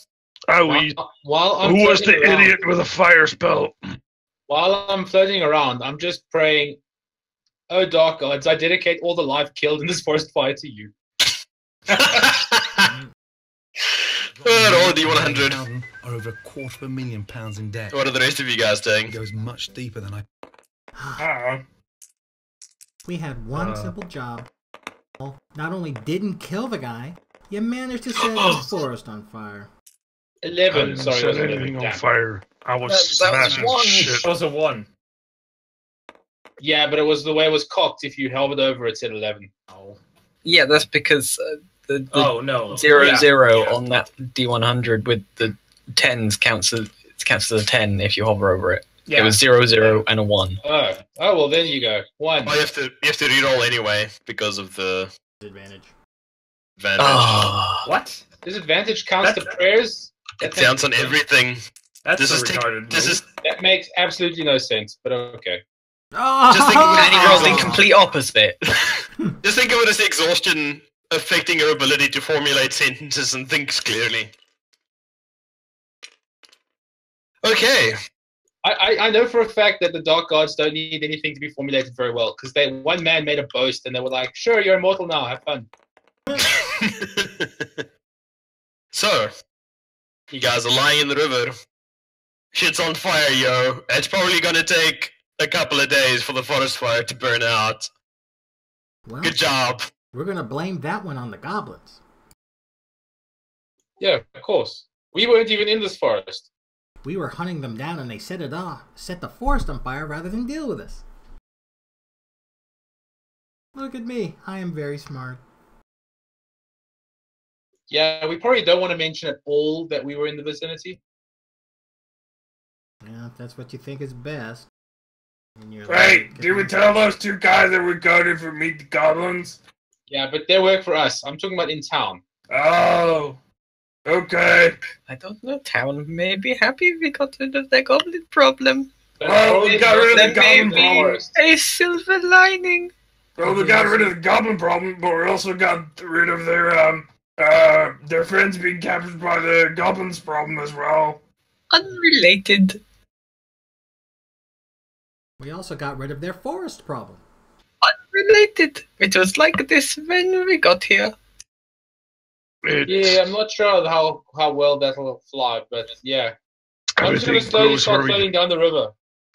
Who was the idiot with a fire spell? While I'm floating around, I'm just praying, "Oh, dark gods, I dedicate all the life killed in this forest fire to you." Roll D100. Are over £250,000 in debt. What are the rest of you guys doing? It goes much deeper than We had one simple job. Not only didn't kill the guy, you managed to set the forest on fire. 11. I didn't Sorry, it set was 11. anything on Damn. fire. I was That was smashing one. shit. That was a 1. Yeah, but it was the way it was cocked. If you held it over, it said 11. Oh. Yeah, that's because the Oh, no. 0, Yeah, 0 yeah. on that D100 with the 10s counts as a 10 if you hover over it. Yeah. It was 0, 0, and a 1. Oh, well, there you go. 1. Oh, you have to reroll anyway because of the Advantage. advantage. Oh. What? Disadvantage counts to That's- prayers? It counts on everything. That's This a is retarded this move. is That makes absolutely no sense, but okay. Just think of And he rolled the Oh. complete opposite. just think of it as the exhaustion affecting your ability to formulate sentences and think clearly. Okay. I know for a fact that the dark gods don't need anything to be formulated very well, because one man made a boast and they were like, "Sure, you're immortal now, have fun." So, you guys are lying in the river. Shit's on fire, yo. It's probably gonna take a couple of days for the forest fire to burn out. Well, Good job. we're gonna blame that one on the goblins. Yeah, of course. We weren't even in this forest. We were hunting them down and they set the forest on fire rather than deal with us. Look at me, I am very smart. Yeah, we probably don't want to mention at all that we were in the vicinity. Yeah, if that's what you think is best. And you're Hey, like, did we tell those 2 guys that we're going for meet the goblins? Yeah, but they work for us. I'm talking about in town. Oh. Okay. I don't know, town may be happy we got rid of the goblin problem. Well, we got rid of the There may goblin be problem. a silver lining. Well, we got rid of the goblin problem, but we also got rid of their friends being captured by the goblins problem as well. Unrelated. We also got rid of their forest problem. Unrelated. It was like this when we got here. Yeah, I'm not sure how well that'll fly, but yeah. I'm just going to slowly start floating down the river.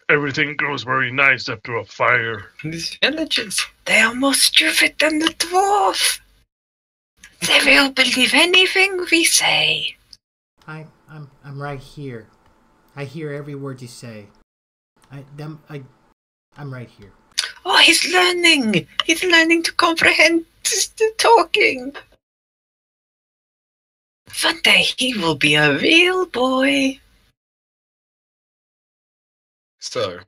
Everything goes very nice after a fire. These villagers, they are more stupid than the dwarf. They will believe anything we say. I'm right here. I hear every word you say. I'm right here. Oh, he's learning. He's learning to comprehend the talking. One day he will be a real boy. So,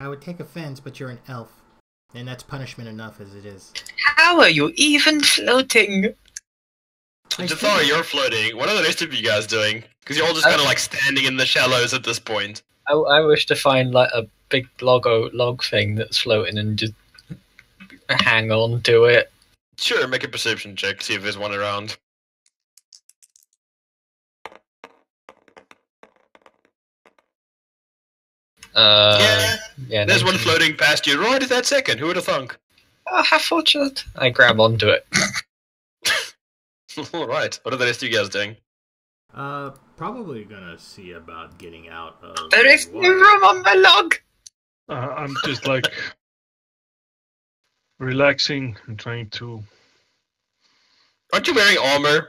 I would take offense, but you're an elf. And that's punishment enough as it is. How are you even floating? Jathar, you're floating. What are the rest of you guys doing? Because you're all just kind of like standing in the shallows at this point. I wish to find like a big log thing that's floating and just hang on to it. Sure, make a perception check, see if there's one around. Yeah, There's one 19. floating past you right at that second. Who would have thunk? Oh, how fortunate. I grab onto it. Alright, what are the rest of you guys doing? Probably gonna see about getting out of There is no room on my log. I'm just like relaxing and trying to. Aren't you wearing armor?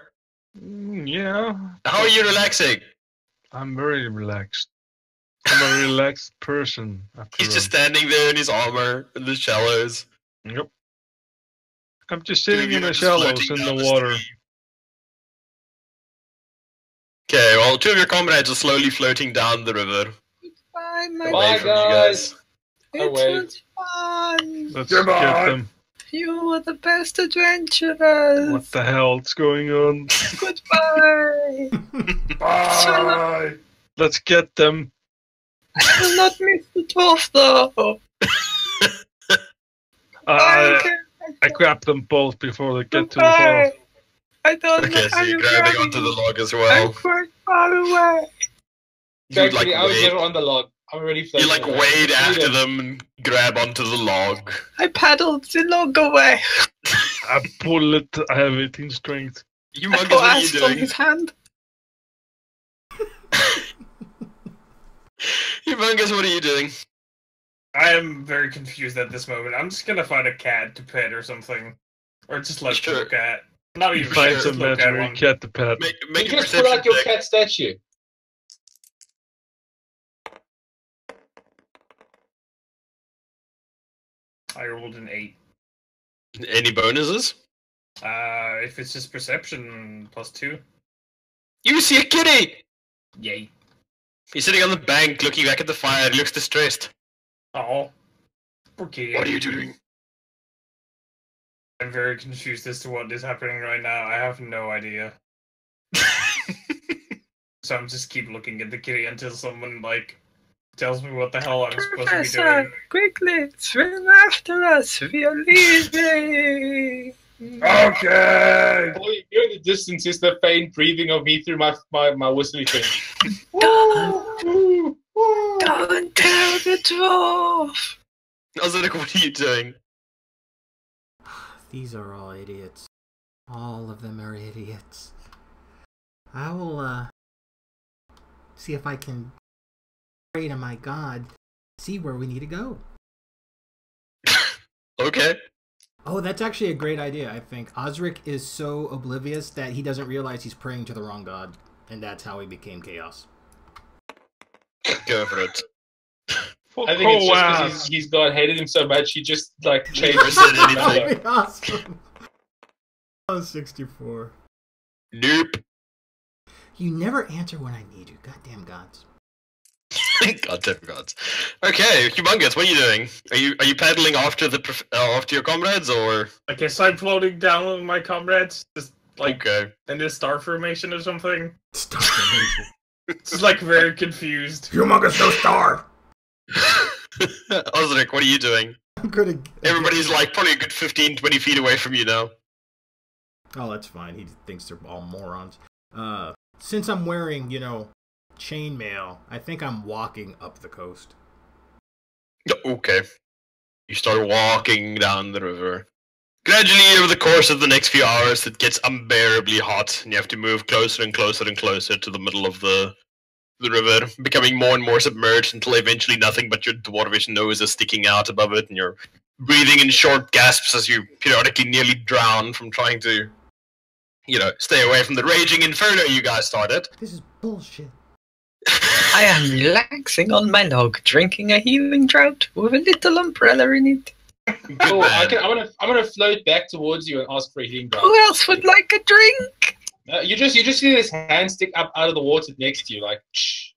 Yeah, How are you relaxing? I'm very relaxed. I'm a relaxed person. After He's just all. standing there in his armor in the shallows. Yep. I'm just Two of sitting you in are the just shallows floating in down the the water. stream. Okay, well, two of your comrades are slowly floating down the river. Bye. Bye, my Bye, Away from you guys. It Away. was fun. Let's Goodbye. get them. You were the best adventurers. What the hell's going on? Goodbye. Bye. Let's get them. I'll not miss the dwarf, though. I grab them both before they get too far. Goodbye. I don't Okay, know so how you're you're grabbing onto the log as well. I'm quite far away. You like Actually, I was wade, never on the log. I'm already you floating like away. wade after Freedom. them and grab onto the log. I paddled the log away. I pull it. I have 18 strength. I Humongous, put what are you acid on doing? his hand. Humongous, what are you doing? I am very confused at this moment. I'm just gonna find a cat to pet or something. Or just let Sure. look at. Not You even find just some look at imaginary one. cat to pet. Make You a just pull perception out your check. cat statue. I rolled an 8. Any bonuses? If it's just perception, +2. You see a kitty! Yay. He's sitting on the bank looking back at the fire. He looks distressed. Oh. Okay. What are you doing? I'm very confused as to what is happening right now. I have no idea. So I'm just keep looking at the kitty until someone tells me what the hell I'm supposed to be Professor, doing. quickly, swim after us. We are leaving. Okay. All you hear in the distance is the faint breathing of me through my whistling thing. Don't tell the dwarf. Ozark, what are you doing? These are all idiots. All of them are idiots. I will, see if I can pray to my god, see where we need to go. Okay. Oh, that's actually a great idea, I think. Osric is so oblivious that he doesn't realize he's praying to the wrong god, and that's how he became chaos. Go for it. I think it's just because his god hated him so much, he just changed Never said anything. That'd be awesome. Oh, 64. Nope. You never answer when I need you. Goddamn gods. Goddamn gods. Okay, Humongous, what are you doing? Are you paddling after after your comrades, or I guess I'm floating down with my comrades, just okay? in this star formation or something. Stop. Just very confused. Humongous no star! Osric, what are you doing? I'm gonna... Everybody's probably a good 15, 20 feet away from you now. Oh, that's fine. He thinks they're all morons. Since I'm wearing, chainmail, I think I'm walking up the coast. Okay. You start walking down the river. Gradually, over the course of the next few hours, it gets unbearably hot, and you have to move closer and closer and closer to the middle of the river, becoming more and more submerged until eventually nothing but your dwarvish nose is sticking out above it, and you're breathing in short gasps as you periodically nearly drown from trying to, stay away from the raging inferno you guys started. This is bullshit. I am relaxing on my log, drinking a healing draught with a little umbrella in it. Cool. man. I'm gonna float back towards you and ask for a healing draught. Who else would like a drink? You just see this hand stick up out of the water next to you, shh.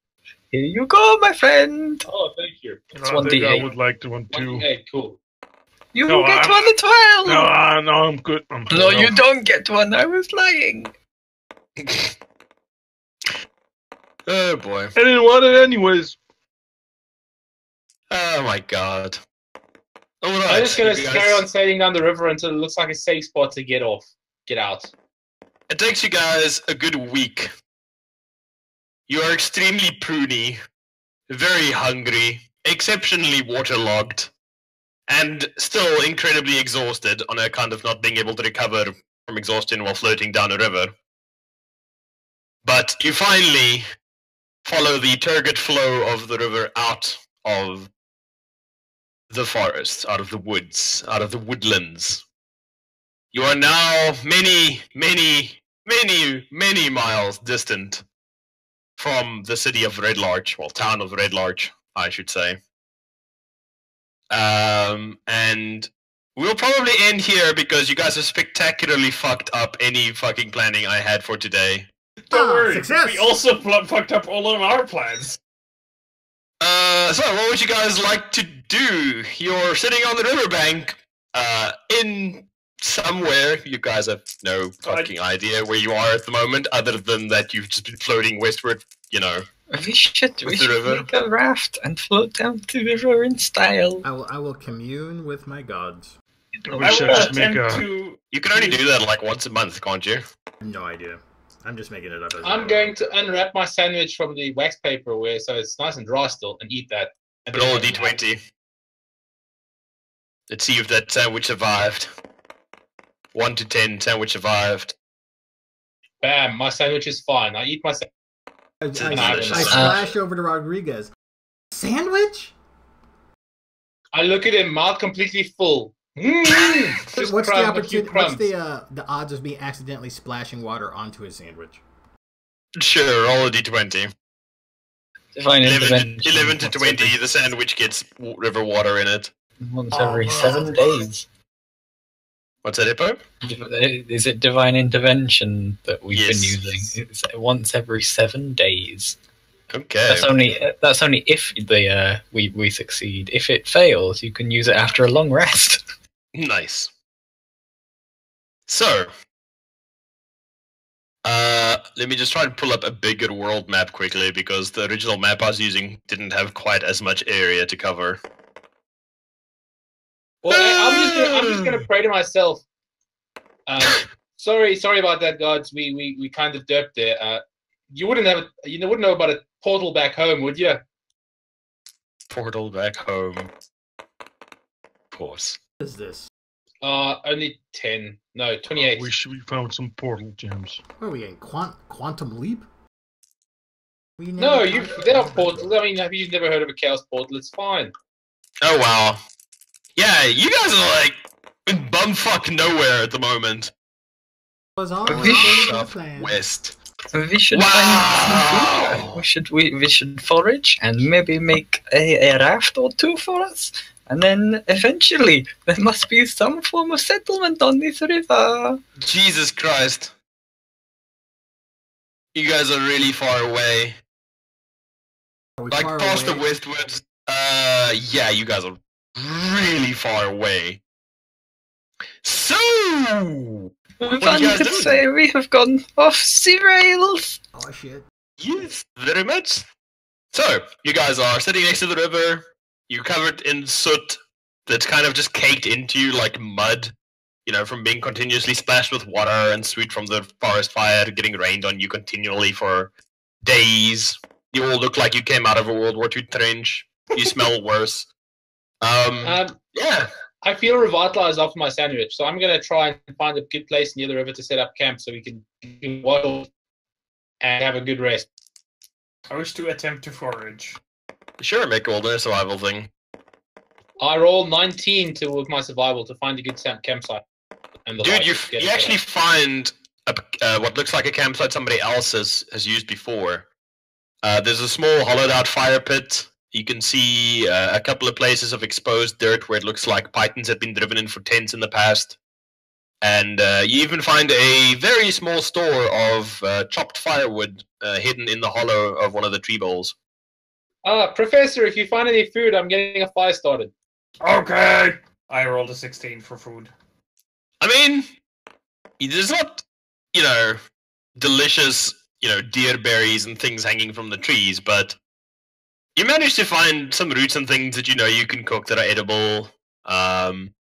Here you go, my friend. Oh, thank you. It's I think 1d8. I would like to one too. Hey, cool. You No, get I'm- one as well. No, I'm good. No, you don't get one. I was lying. Oh boy. I didn't want it anyways. Oh my god. Alright, I'm just gonna you guys- carry on sailing down the river until it looks like a safe spot to get out. It takes you guys a good week. You are extremely pruny, very hungry, exceptionally waterlogged, and still incredibly exhausted on account of not being able to recover from exhaustion while floating down a river. But you finally follow the turgid flow of the river out of the forest, out of the woods, out of the woodlands. You are now many, many, many, many miles distant from the city of Red Larch, well, town of Red Larch, I should say. And we'll probably end here because you guys have spectacularly fucked up any fucking planning I had for today. Don't worry, success! we also fucked up all of our plans. So what would you guys like to do? You're sitting on the riverbank, in somewhere. You guys have no fucking idea where you are at the moment, other than that you've just been floating westward, you know. We should the river. make a raft and float down the river in style. I will commune with my gods. We I should will just make attempt a. to. You can only do that like once a month, can't you? No idea. I'm just making it up as I I'm go. going to unwrap my sandwich from the wax paper away so it's nice and dry still and eat that. And Roll a then- d20. Let's see if that sandwich survived. 1 to 10, sandwich survived. Bam, my sandwich is fine. I eat my I splash over to Rodriguez. Sandwich? I look at him, mouth completely full. Just What's the crumb, a few opportunity? What's crumbs. the odds of me accidentally splashing water onto his sandwich? Sure, roll a d20. Divine 11 to intervention. 20, the sandwich gets river water in it. Once every 7 days. What's that, Hippo? Is it divine intervention that we've Yes. been using? It's once every 7 days. Okay. That's only if we succeed. If it fails, you can use it after a long rest. Nice. So, let me just try and pull up a bigger world map quickly, because the original map I was using didn't have quite as much area to cover. Well, I'm just gonna pray to myself. Sorry about that, gods. We kind of derped there. You wouldn't know about a portal back home, would you? Portal back home. Of course. What is this? Only 10. No, 28. We found some portal gems. What are we in? Quantum leap? No, they're not portals. I mean, have you never heard of a chaos portal? It's fine. Oh, wow. Yeah, you guys are like in bumfuck nowhere at the moment. Was all West. We should Wow. find some food. We should forage and maybe make a raft or two for us. And then eventually there must be some form of settlement on this river. Jesus Christ. You guys are really far away. Like past the westwards. Yeah, you guys are really far away. So, what are you guys One could doing? say we have gone off the rails. Oh shit. Yes, very much. So, you guys are sitting next to the river. You're covered in soot that's kind of just caked into you like mud, you know, from being continuously splashed with water and soot from the forest fire getting rained on you continually for days. You all look like you came out of a World War II trench. You smell worse. Yeah. I feel revitalized after my sandwich, so I'm gonna try and find a good place near the river to set up camp so we can waddle and have a good rest. I wish to attempt to forage. Sure, make a wilderness survival thing. I rolled 19 with my survival to find a good campsite. And the Dude, light you to get you it actually set up. find what looks like a campsite somebody else has used before. There's a small hollowed out fire pit. You can see a couple of places of exposed dirt where it looks like pythons had been driven in for tents in the past. And you even find a very small store of chopped firewood hidden in the hollow of one of the tree boles. Professor, if you find any food, I'm getting a fire started. Okay. I rolled a 16 for food. I mean, there's not, delicious, deer berries and things hanging from the trees, but you managed to find some roots and things that you can cook that are edible.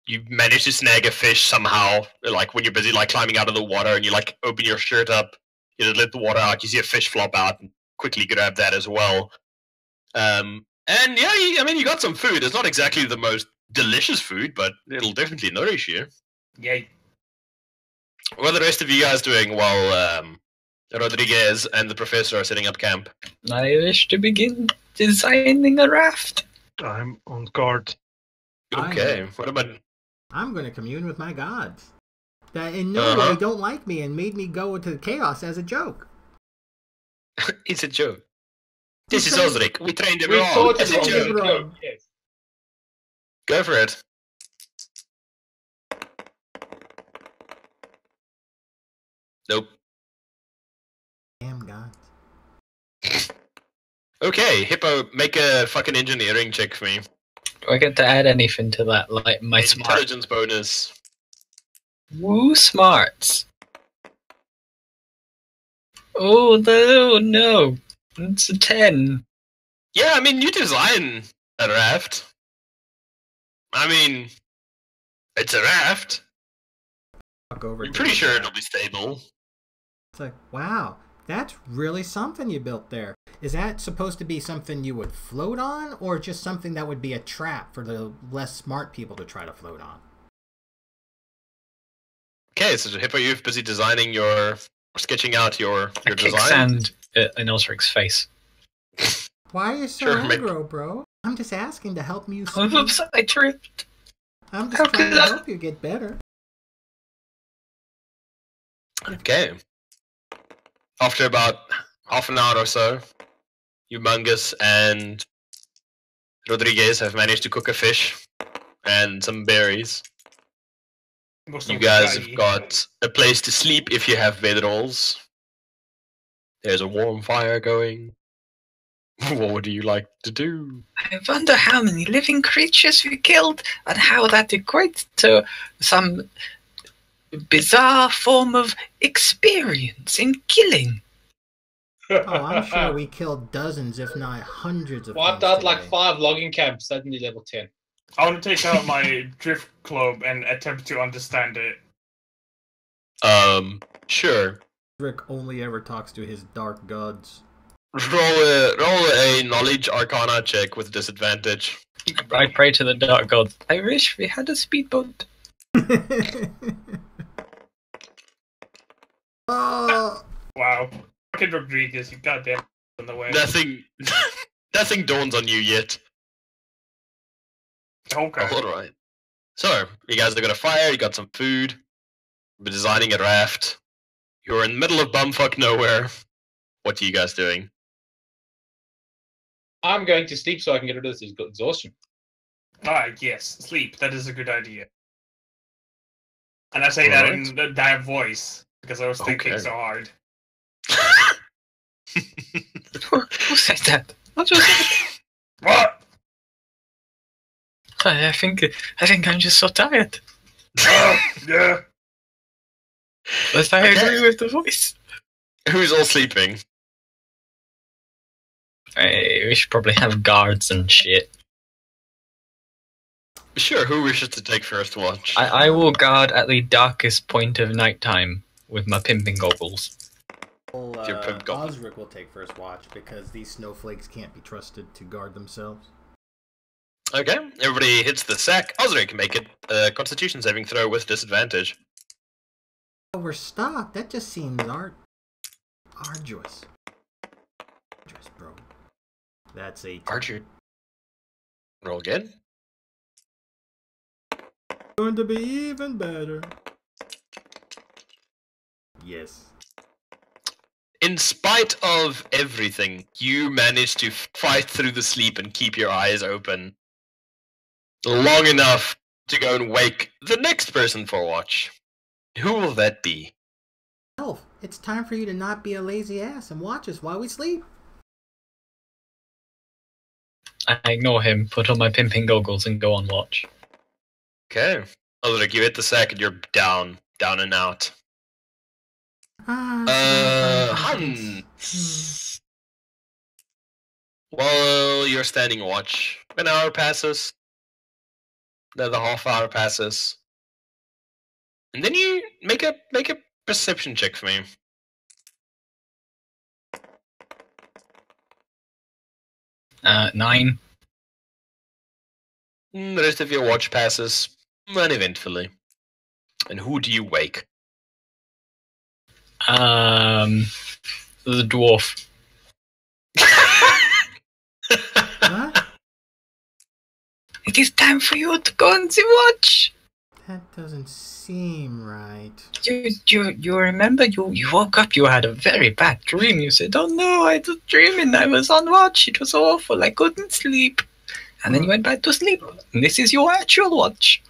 You managed to snag a fish somehow, like when you're busy like climbing out of the water and you like open your shirt up, let the water out, you see a fish flop out and quickly grab that as well. And yeah, you got some food. It's not exactly the most delicious food, but it'll definitely nourish you. Yay. What are the rest of you guys doing while Rodriguez and the professor are setting up camp? I wish to begin designing a raft. I'm on guard. Okay, what about... I'm going to commune with my gods. That in no way don't like me and made me go into chaos as a joke. It's a joke. This is Osric. We trained him We wrong. thought It's a it was joke. a joke. Yes. Go for it. Nope. Damn gods. Okay, Hippo, make a fucking engineering check for me. Do I get to add anything to that? Like my smart? Intelligence bonus. Woo smarts. Oh no. It's a 10. Yeah, I mean, you design a raft. I mean, it's a raft. Walk over I'm to pretty the sure guy. it'll be stable. It's like, wow, that's really something you built there. Is that supposed to be something you would float on, or just something that would be a trap for the less smart people to try to float on? Okay, so Hippo, you're busy designing your, sketching out your I kick design. sand in Osric's face. Why are you so Sure, maybe. aggro, bro? I'm just asking to help you. Oops, I tripped. I'm How just trying could to I- help you get better. Okay. After about half an hour or so, Humongous and Rodriguez have managed to cook a fish and some berries. You guys have got a place to sleep if you have bedrolls. There's a warm fire going. What would you like to do? I wonder how many living creatures we killed and how that equates to some bizarre form of experience in killing. Oh, I'm sure we killed dozens, if not hundreds of Wiped things out like today. 5 logging camps, suddenly level 10. I want to take out my drift globe and attempt to understand it. Sure. Rick only ever talks to his dark gods. Roll a knowledge arcana check with disadvantage. I pray to the dark gods. I wish we had a speedboat. Oh, Wow. Fucking Rodriguez, you goddamn in the way. Nothing dawns on you yet. Okay. Alright. So, you guys have got a fire, you got some food, you're designing a raft. You're in the middle of bumfuck nowhere. What are you guys doing? I'm going to sleep so I can get rid of this exhaustion. Yes, sleep. That is a good idea. And I say that Alright. in that voice because I was thinking Okay. so hard. Who said that? What was that? What? I think I'm just so tired. Yeah. But I Okay. agree with the voice. Who's all sleeping? We should probably have guards and shit. Sure, who wishes to take first watch? I will guard at the darkest point of nighttime with my pimping goggles. Your pimp goblin. Osric will take first watch because these snowflakes can't be trusted to guard themselves. Okay, everybody hits the sack. Osric, make it a constitution saving throw with disadvantage. Oh, we're stopped. That just seems arduous. Arduous, bro. That's a Archer. Roll again. going to be even better. Yes. In spite of everything, you manage to fight through the sleep and keep your eyes open long enough to go and wake the next person for watch. Who will that be? Elf, it's time for you to not be a lazy ass and watch us while we sleep. I ignore him, put on my pimping goggles, and go on watch. Okay. Osric, you hit the sack and you're down and out. Hans. While you're standing watch, an hour passes. Another half hour passes. And then you make a perception check for me. Uh, 9. The rest of your watch passes uneventfully. And who do you wake? The dwarf. What? It is time for you to go on the watch. That doesn't seem right. You remember you woke up, you had a very bad dream. You said, "Oh no, I was dreaming. I was on watch. It was awful. I couldn't sleep." And then you went back to sleep. And this is your actual watch.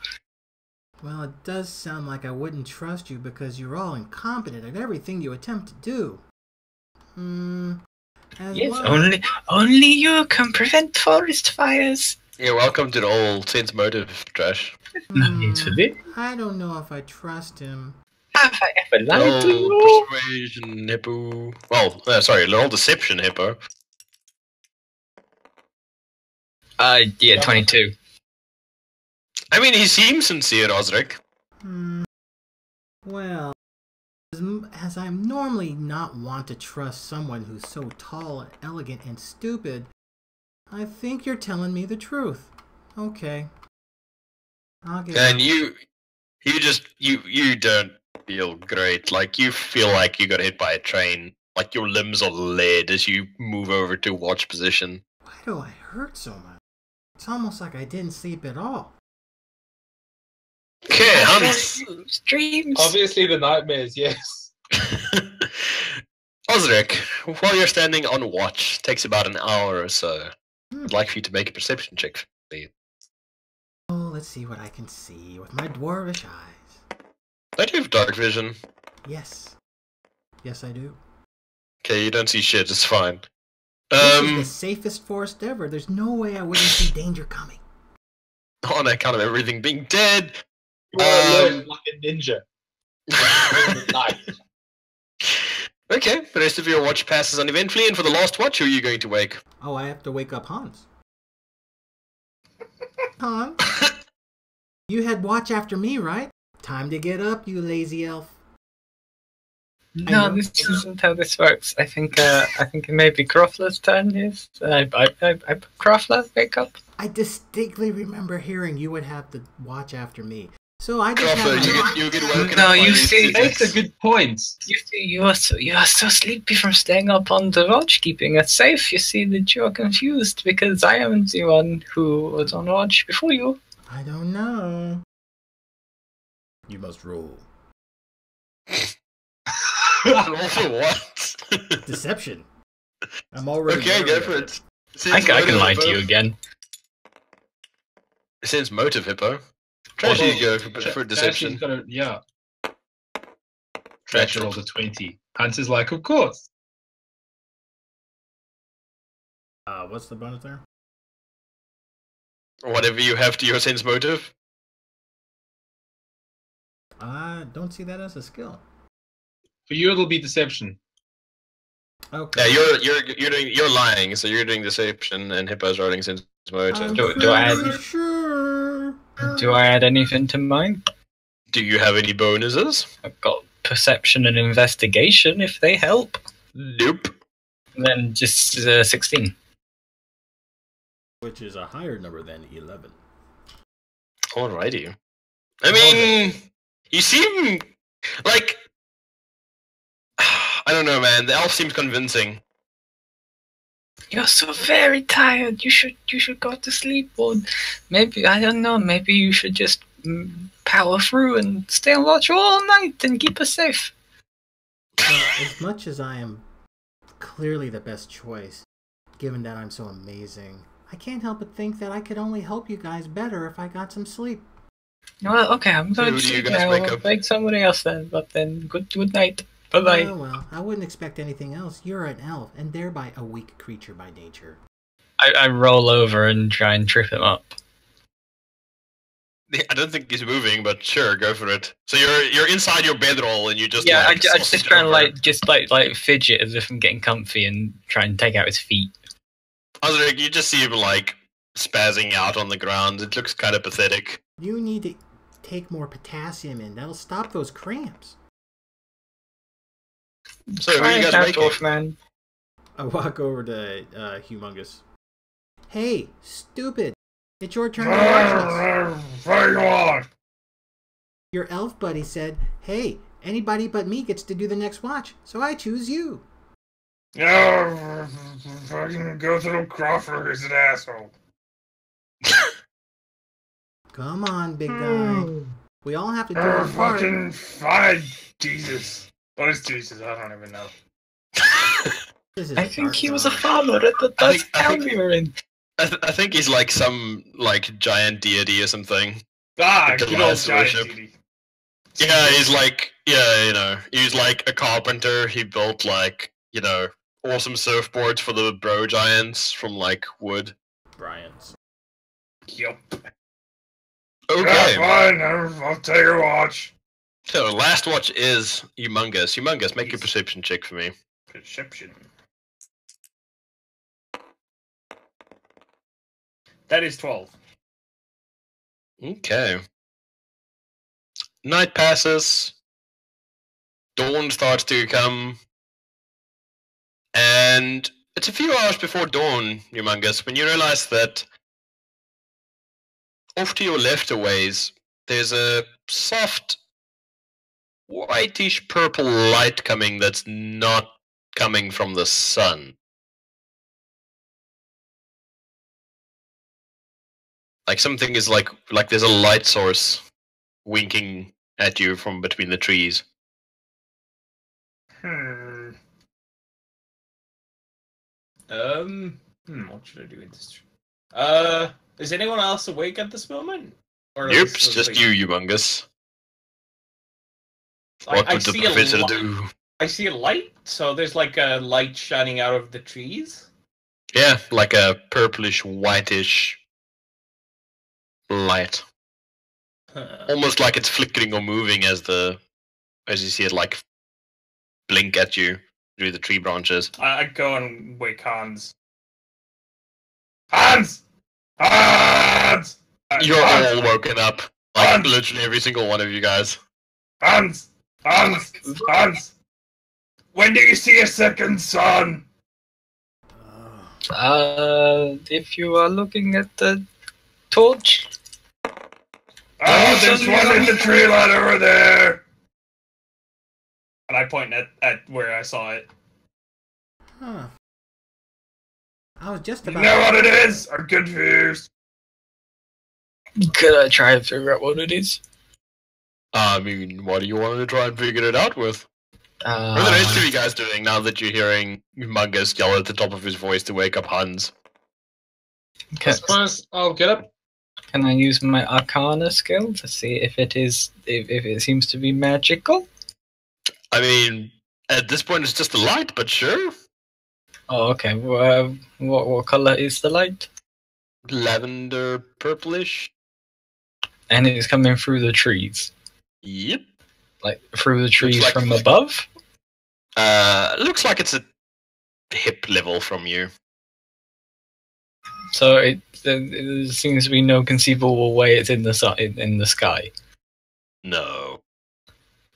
Well, it does sound like I wouldn't trust you because you're all incompetent at everything you attempt to do. as Yes, well. only you can prevent forest fires. You're welcome to the old sense motive trash. No need for this. I don't know if I trust him. Have I ever The lied to old you? persuasion hippo. Well, sorry, the old deception hippo. Yeah, 22. I mean, he seems sincere, Osric. Well, as I'm normally not want to trust someone who's so tall, elegant, and stupid, I think you're telling me the truth. Okay. I'll get And up. you don't feel great. Like, you feel like you got hit by a train. Like, your limbs are lead as you move over to watch position. Why do I hurt so much? It's almost like I didn't sleep at all. Okay, Hans. Dreams. Obviously, the nightmares, yes. Osric, while you're standing on watch, takes about an hour or so. I'd like for you to make a perception check, please. Oh, let's see what I can see with my dwarvish eyes. Don't you have dark vision? Yes. Yes, I do. Okay, you don't see shit, it's fine. This is the safest forest ever. There's no way I wouldn't see danger coming. On account of everything being dead. You are alert like a ninja. Night. Okay, the rest of your watch passes uneventfully, and for the last watch, who are you going to wake? Oh, I have to wake up Hans. Hans? You had watch after me, right? Time to get up, you lazy elf. No, this isn't how this works. I think it may be Crofler's turn. Yes, Crofler, wake up. I distinctly remember hearing you would have to watch after me. So I just Crawford, have you get woken No, up by you these see, That's decisions. a good point. You see, you are so sleepy from staying up on the watch, keeping us safe. You see that you are confused because I am the one who was on watch before you. I don't know. You must roll. Roll for what? Deception. I'm already Okay, go wary for of it. I can lie to you again. Since motive hippo. Trashy go for deception. Yeah. Trash rolls a 20. Hunt is like, of course. What's the bonus there? Whatever you have to your sense motive. I don't see that as a skill. For you, it'll be deception. Okay. Yeah, you're lying, so you're doing deception, and hippo's rolling sense motive. I'm Do I add- pretty sure. Do I add anything to mine? Do you have any bonuses? I've got perception and investigation if they help. Nope. Then just 16. Which is a higher number than 11. Alrighty. I mean, you seem like I don't know, man. The elf seems convincing. You're so very tired. You should go to sleep, or maybe I don't know. Maybe you should just power through and stay on watch all night and keep us safe. Well, as much as I am clearly the best choice, given that I'm so amazing, I can't help but think that I could only help you guys better if I got some sleep. Well, okay, I'm going Who to do you sleep guys now. wake I'll up? wake somebody else then. But then, good night. Bye bye. Well, I wouldn't expect anything else. You're an elf, and thereby a weak creature by nature. I roll over and try and trip him up. I don't think he's moving, but sure, go for it. So you're inside your bedroll, and you just Yeah, like, I just sausage try and over. like fidget as if I'm getting comfy and try and take out his feet. Osric, you just see him like spazzing out on the ground. It looks kind of pathetic. You need to take more potassium in. That'll stop those cramps. So who are Try you and guys count waking? off, man. I walk over to Humongous. Hey, stupid! It's your turn to watch us. Your elf buddy said, hey, anybody but me gets to do the next watch, so I choose you. No, fucking go through Crawford is an asshole. Come on, big guy. We all have to do our part. Fucking fine, Jesus. What is Jesus? I don't even know. This is I think dark he was a zone. farmer at the I last think- I town think- we were in. I think he's like some like giant deity or something. Ah, The good old Goliath giant worship. deity. Yeah, he's like he's like a carpenter. He built like awesome surfboards for the bro giants from like wood. Brian's. Yup. Okay. Yeah, fine. I'll take your watch. So last watch is Humongous. Humongous, make a perception check for me. Perception. That is 12. Okay. Night passes. Dawn starts to come. And it's a few hours before dawn, Humongous, when you realize that off to your left a ways, there's a soft whitish purple light coming that's not coming from the sun. Like something is like there's a light source winking at you from between the trees. What should I do in this? Is anyone else awake at this moment? Or Nope, is it's this just like- you, Humongous. What I would the see a professor li- do? I see a light, so there's like a light shining out of the trees. Yeah, like a purplish, whitish light. Almost like it's flickering or moving as you see it like blink at you through the tree branches. I go and wake Hans. Hans! Hans! You're Hans! all woken up. Like Hans! literally every single one of you guys. Hans! Hans! Hans! When do you see a second sun? If you are looking at the torch. Oh, there's one in the tree line over there! And I point at where I saw it. Huh. I was just You about. know what it is? I'm confused. Could I try and figure out what it is? I mean, what do you want to try and figure it out with? What are the rest of you guys doing now that you're hearing Humongous yell at the top of his voice to wake up Hans? I Can, suppose I'll get up. can I use my Arcana skill to see if it is if it seems to be magical? I mean, at this point it's just a light, but sure. Oh, okay. What color is the light? Lavender purplish. And it's coming through the trees, Yep. like through the trees like- from above. Looks like it's a hip level from you. So there seems to be no conceivable way it's in the sky. No.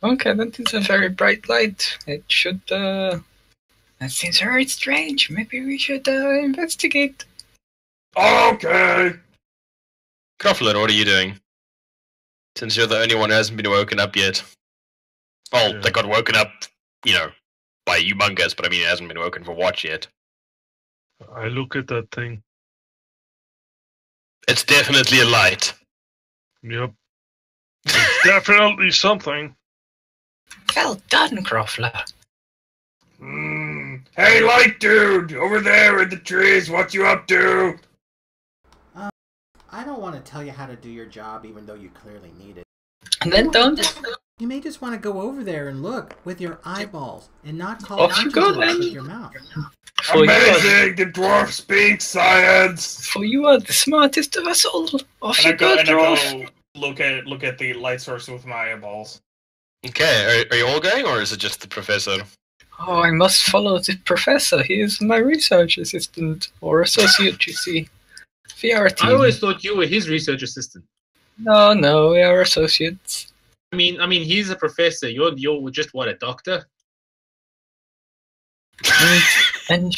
Okay, that is a very bright light. It should. That seems very strange. Maybe we should investigate. Okay. Cruffler, what are you doing? Since you're the only one who hasn't been woken up yet. Well, Yeah. they got woken up, by Humongous, but I mean, it hasn't been woken for watch yet. I look at that thing. It's definitely a light. Yep. It's definitely something. Well done, Croffler. Hey, light dude! Over there in the trees, what you up to? I don't want to tell you how to do your job, even though you clearly need it. And then don't. You may just want to go over there and look with your eyeballs, and not call Off you out go, to us then. with your mouth. For Amazing! The dwarf speaks science! For you are the smartest of us all. Off And you I go, go, dwarf. look at the light source with my eyeballs. Okay, are you all going, or is it just the professor? Oh, I must follow the professor. He is my research assistant or associate. You see, we are a team. I always thought you were his research assistant. No, we are associates. I mean, he's a professor. You're just what, a doctor? And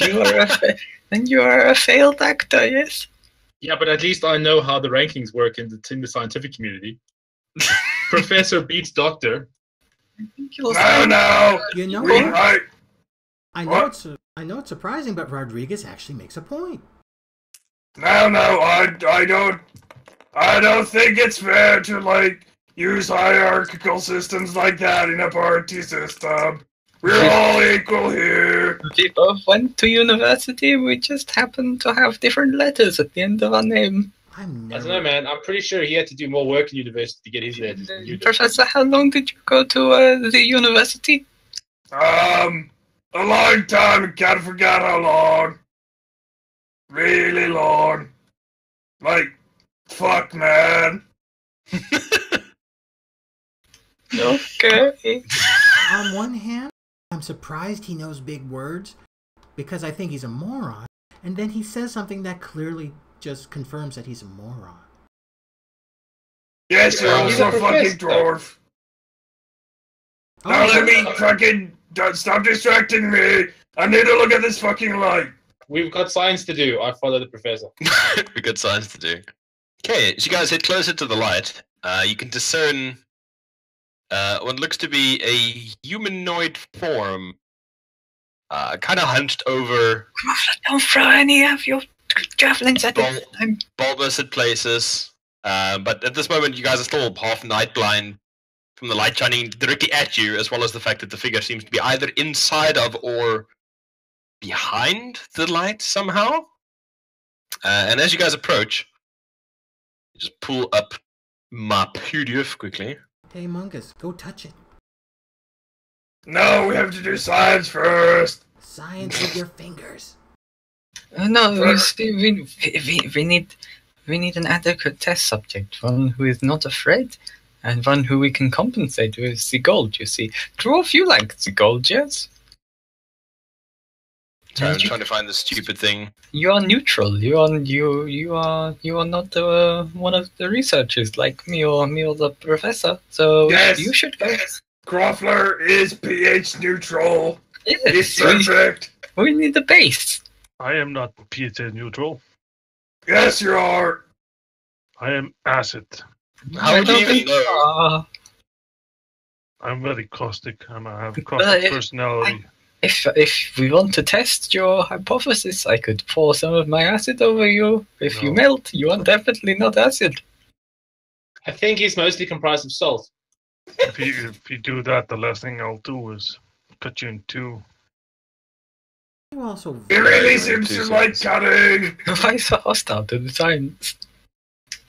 you are a failed actor, yes. Yeah, but at least I know how the rankings work in the scientific community. Professor beats doctor. I think you'll No! You know We, what? I, I know it's surprising, but Rodriguez actually makes a point. no, I don't think it's fair to, use hierarchical systems like that in a party system. We're all equal here. We both went to university. We just happen to have different letters at the end of our name. I'm I don't never. know, man. I'm pretty sure he had to do more work in university to get his letters than you did. Professor, how long did you go to the university? A long time, I can't forget how long. Really long. Like, fuck, man. Okay. On one hand, I'm surprised he knows big words because I think he's a moron. And then he says something that clearly just confirms that he's a moron. Yes, you're He's also a a fucking professor. dwarf. Now let me fucking stop distracting me. I need to look at this fucking light. We've got science to do. I follow the professor. We got science to do. Okay, as you guys head closer to the light, you can discern what looks to be a humanoid form, kind of hunched over, Don't throw any of your javelins at the time. bulbous at places. But at this moment, you guys are still half night blind from the light shining directly at you, as well as the fact that the figure seems to be either inside of or behind the light somehow. And as you guys approach, just pull up my PDF quickly. Hey, Mungus, go touch it. No, we have to do science first. Science with your fingers. No, you see, we need an adequate test subject, one who is not afraid, and one who we can compensate with the gold. You see, Dwarf, you like the gold, yes? So I'm And trying to find the stupid thing. you are neutral. You are not one of the researchers like me or the professor. So Yes. you should go. Croffler is pH neutral. It's Yes, perfect. we need the base. I am not pH neutral. Yes, you are. I am acid. How would you even know? I'm very caustic. I have caustic personality. If we want to test your hypothesis, I could pour some of my acid over you. If you No. melt, you are definitely not acid. I think he's mostly comprised of salt. If you do that, the last thing I'll do is cut you in two. You also He really Right, seems two to like seconds. cutting. Why so hostile to the science?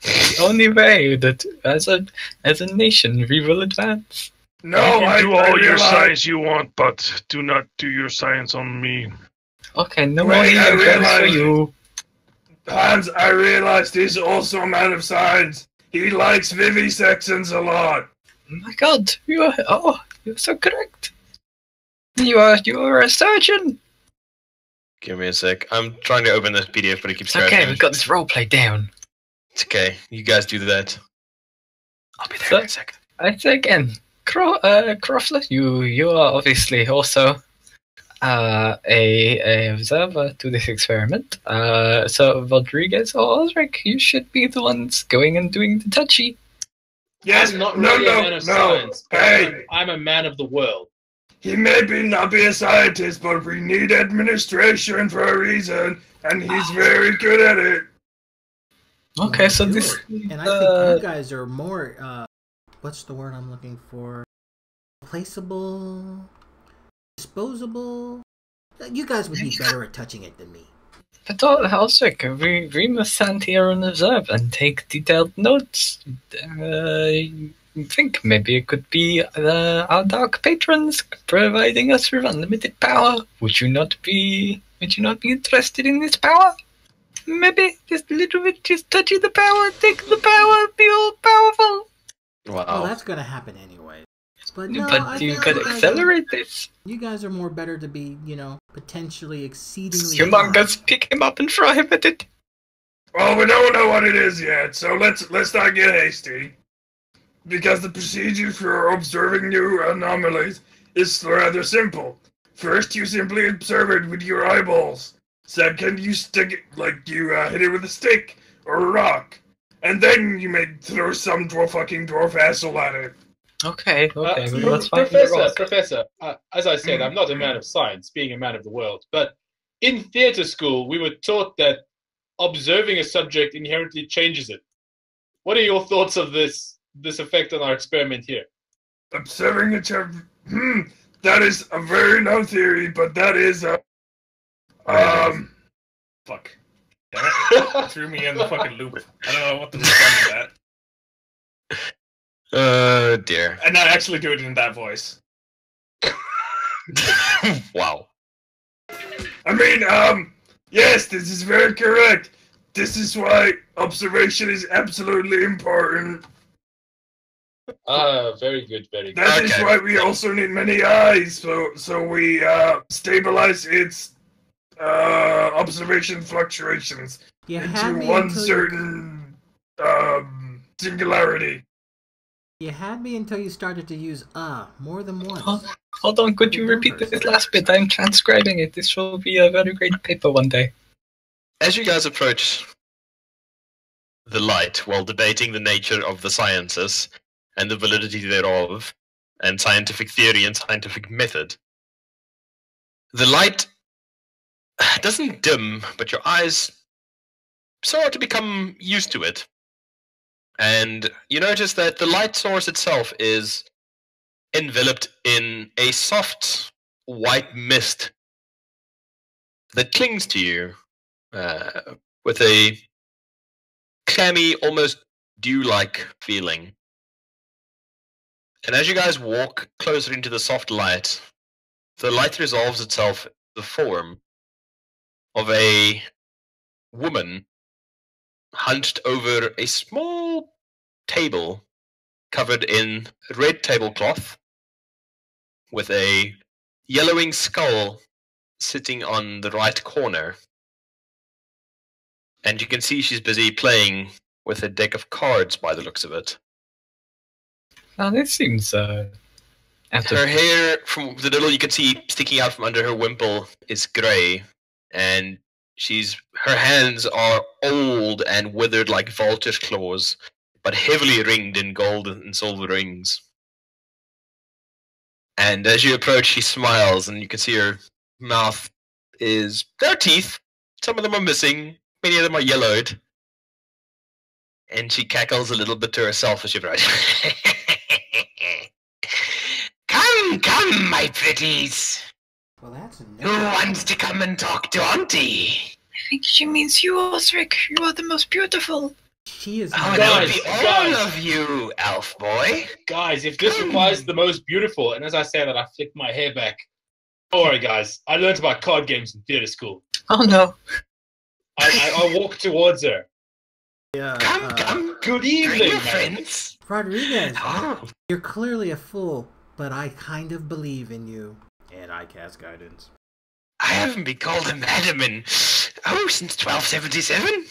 The only way that as a nation we will advance. No, you I can do all your realize. science you want, but do not do your science on me. Okay, no Wait, more I healing for realize- you. Hans, I realized he's also a man of science. He likes vivisections a lot. Oh my God, you're so correct. You are a surgeon. Give me a sec. I'm trying to open this PDF, but it keeps It's okay, crashing. we've got this roleplay down. It's okay. You guys do that. I'll be there So- in a second. I say again, Croffler, you are obviously also a observer to this experiment. So Rodriguez or Osric, you should be the ones going and doing the touchy. Yes, I'm not no, really no, a man of no. science. But Hey, I'm a man of the world. he may not be a scientist, but we need administration for a reason, and he's very good at it. Okay, so Do this it. And I think you guys are more, what's the word I'm looking for? Replaceable? Disposable? You guys would be better at touching it than me. But Osric, we must stand here and observe and take detailed notes. I think maybe it could be our dark patrons providing us with unlimited power. Would you not be interested in this power? Maybe just a little bit, just touching the power, take the power, be all powerful. Wow. Well, that's gonna happen anyway. But no, I But you think could guys are- accelerate this. You guys are more better to be, potentially exceedingly Humongous, pick him up and throw him at it. Oh, we don't know what it is yet, so let's not get hasty. Because the procedure for observing new anomalies is rather simple. First, you simply observe it with your eyeballs. Second, you stick it, you hit it with a stick or a rock. And then you may throw some dwarf asshole at it. Okay, let's find the rock. Professor, as I said, I'm not a man of science, being a man of the world. But in theatre school, we were taught that observing a subject inherently changes it. What are your thoughts of this effect on our experiment here? Observing that is a very known theory, but that is fuck. Damn it. Threw me in the fucking loop. I don't know what the fuck is that. Oh dear. And not actually do it in that voice. Wow. Yes, this is very correct. This is why observation is absolutely important. Very good, very good. That is why we also need many eyes, so we stabilize its observation fluctuations You had into me one until certain singularity. you had me until you started to use more than once. Hold on, could you repeat this last bit? I'm transcribing it. This will be a very great paper one day. As you guys approach the light while debating the nature of the sciences and the validity thereof, and scientific theory and scientific method, the light doesn't dim, but your eyes start to become used to it. And you notice that the light source itself is enveloped in a soft white mist that clings to you with a clammy, almost dew-like feeling. And as you guys walk closer into the soft light, the light resolves itself in the form of a woman hunched over a small table covered in red tablecloth with a yellowing skull sitting on the right corner. And you can see she's busy playing with a deck of cards by the looks of it. Now this seems out Her of... hair, from the little you can see sticking out from under her wimple, is grey, and her hands are old and withered like vulture's claws, but heavily ringed in gold and silver rings. And as you approach, she smiles, and you can see her mouth is... There are teeth. Some of them are missing. Many of them are yellowed. And she cackles a little bit to herself as she writes. Come, my pretties. Well, that's a Who wants to come and talk to Auntie? I think she means you, Osric. You are the most beautiful. She is. Oh, Guys, it'll be all guys. of you, elf boy. Guys, if this requires the most beautiful, and as I say that, I flick my hair back. Don't worry, guys. I learned about card games in theater school. Oh no. I walk towards her. Yeah, Come. Good Bring evening, your man. friends. Rodriguez, Oh, you're clearly a fool, but I kind of believe in you. And I cast guidance. I haven't been called a madam in, since 1277.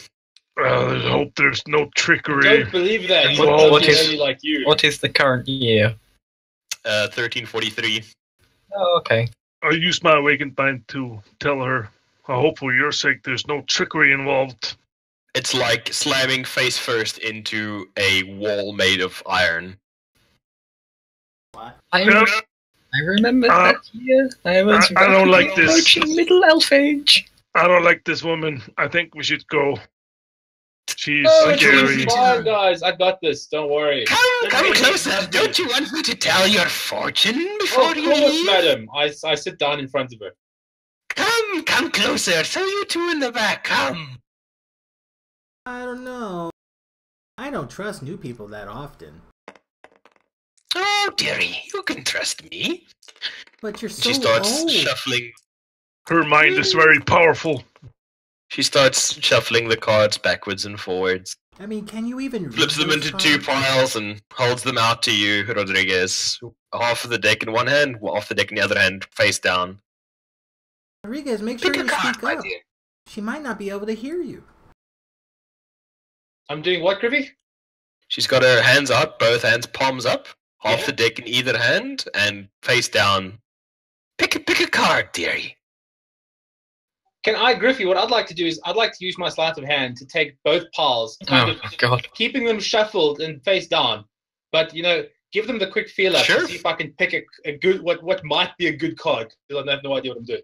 I hope there's no trickery. Don't believe that. And What, what what is- is lady like you? What is the current year? 1343. Oh, okay. I use my awakened mind to tell her, I hope for your sake there's no trickery involved. It's like slamming face first into a wall made of iron. What? I remember that year. I was I don't like this. approaching middle elf age. I don't like this woman. I think we should go. She's Oh, it's scary. fine, guys. I got this. Don't worry. Come closer. Don't you want me to tell your fortune Oh, before of you course, leave? madam. I sit down in front of her. Come closer. So you two in the back, come. I don't know. I don't trust new people that often. Oh, dearie, you can trust me. But you're so She starts old. shuffling. Her mind is very powerful. She starts shuffling the cards backwards and forwards. I mean, can you even read Flips them those into two cards? piles and holds them out to you, Rodriguez. Half of the deck in one hand, half the deck in the other hand, face down. Rodriguez, make sure Pick a you card, speak my up. dear. She might not be able to hear you. I'm doing what, Griffy? She's got her hands up, both hands palms up, half Yeah. the deck in either hand, and face down. Pick a card, dearie. Can I, Griffy, what I'd like to do is I'd like to use my sleight of hand to take both piles, kind Oh of god. keeping them shuffled and face down. But, give them the quick feel up Sure. to see if I can pick a good, what might be a good card. Because I have no idea what I'm doing.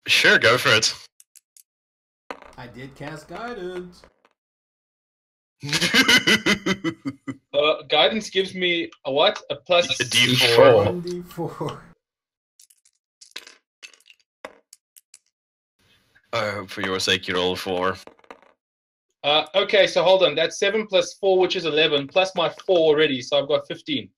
Sure, go for it. I did cast guidance. Guidance gives me a what? A plus... A D4. 1d4. For your sake, you roll 4. Okay, so hold on. That's 7 plus 4, which is 11, plus my 4 already, so I've got 15.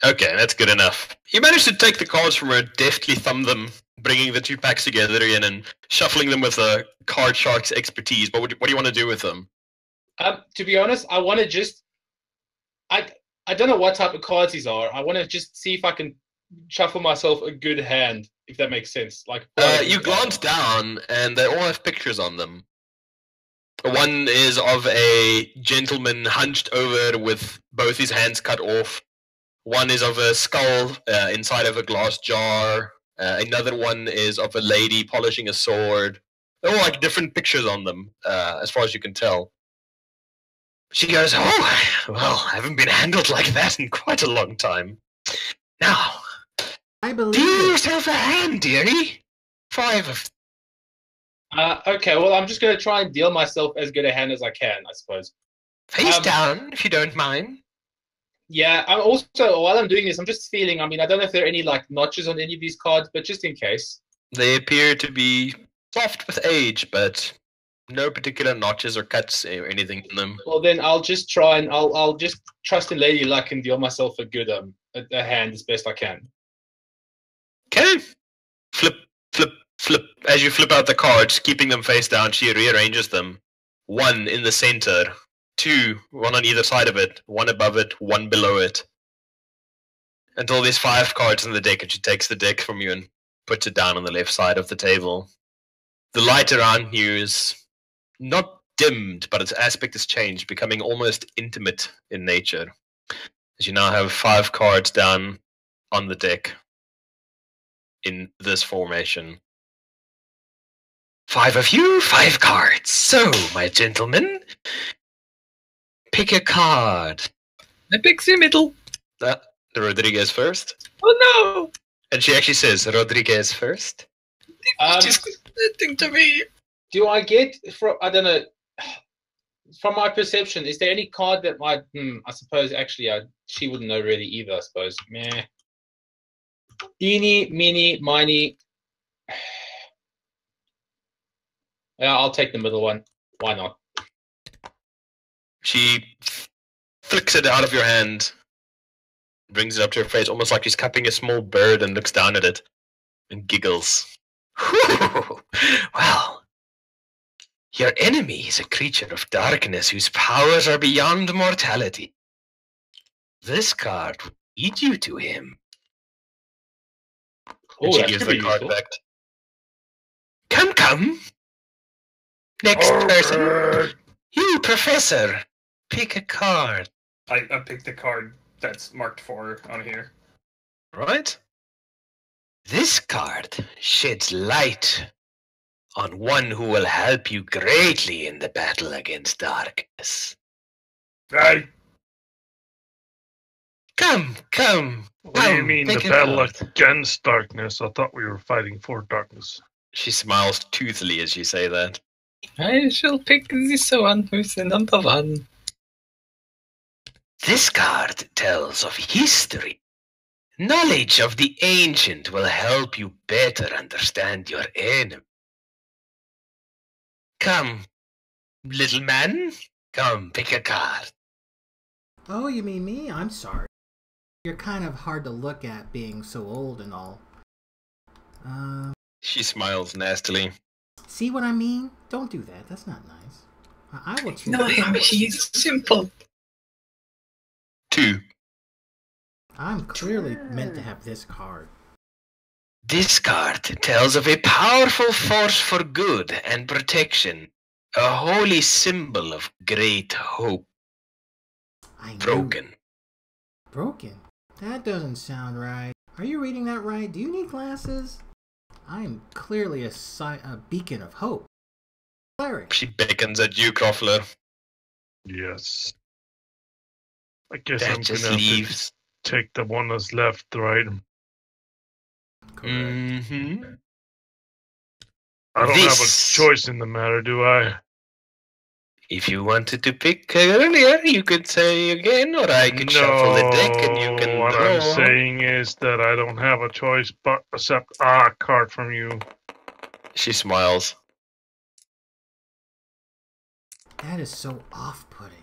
Okay, that's good enough. You managed to take the cards from her, deftly thumb them bringing the two packs together again and shuffling them with a card shark's expertise. What do you want to do with them? To be honest, I want to just. I don't know what type of cards these are. I want to just see if I can shuffle myself a good hand, if that makes sense. Like you glance down, and they all have pictures on them. One is of a gentleman hunched over with both his hands cut off. One is of a skull inside of a glass jar. Another one is of a lady polishing a sword. They're all like different pictures on them, as far as you can tell. She goes, "Oh, well, I haven't been handled like that in quite a long time. Now, I believe deal it. yourself a hand, dearie. 5 of Okay, well, I'm just going to try and deal myself as good a hand as I can, I suppose. face down, if you don't mind." Yeah, I'm also, while I'm doing this, I'm just feeling, I mean, I don't know if there are any, like, notches on any of these cards, but just in case. They appear to be soft with age, but no particular notches or cuts or anything in them. Well, then I'll just try and I'll just trust in Lady Luck and deal myself a good a hand as best I can. Okay. Flip, flip, flip. As you flip out the cards, keeping them face down, she rearranges them. 1 in the center, 2, 1 on either side of it, 1 above it, 1 below it. Until there's 5 cards in the deck, and she takes the deck from you and puts it down on the left side of the table. The light around you is not dimmed, but its aspect has changed, becoming almost intimate in nature. As you now have 5 cards down on the deck in this formation. 5 of you, 5 cards. So, my gentlemen, pick a card. I pick the middle. Rodriguez first. Oh no! And she actually says, Rodriguez first. Just nothing to me. Do I get from, I don't know, from my perception, is there any card that might, I suppose actually she wouldn't know really either, I suppose. Meh. Eeny, meeny, miny. Yeah, I'll take the middle one. Why not? She flicks it out of your hand, brings it up to her face, almost like she's cupping a small bird, and looks down at it and giggles. Well, your enemy is a creature of darkness whose powers are beyond mortality. This card will lead you to him. Oh, And she that gives could the be card useful. back. Come. Next person. You, Professor. Pick a card. I picked the card that's marked 4 on here. Right? This card sheds light on one who will help you greatly in the battle against darkness. Hey, Come. what do you mean the pick a battle card. against darkness? I thought we were fighting for darkness. She smiles toothily as you say that. I shall pick this one with the number 1. This card tells of history. Knowledge of the ancient will help you better understand your enemy. Come, little man. Come, pick a card. Oh, you mean me? I'm sorry. You're kind of hard to look at being so old and all. She smiles nastily. See what I mean? Don't do that. That's not nice. I will choose. No, he's simple. 2. I'm clearly meant to have this card. This card tells of a powerful force for good and protection, a holy symbol of great hope. I knew. Broken. Broken? That doesn't sound right. Are you reading that right? Do you need glasses? I am clearly a beacon of hope. Cleric. She beckons at you, Croffler. Yes. I guess That I'm just gonna have leaves. to take the one that's left, right? Correct. Mm-hmm. I don't have a This- choice in the matter, do I? If you wanted to pick earlier, you could say again, or I could shuffle the deck and you can What draw. I'm saying is that I don't have a choice but accept a card from you. She smiles. That is so off-putting.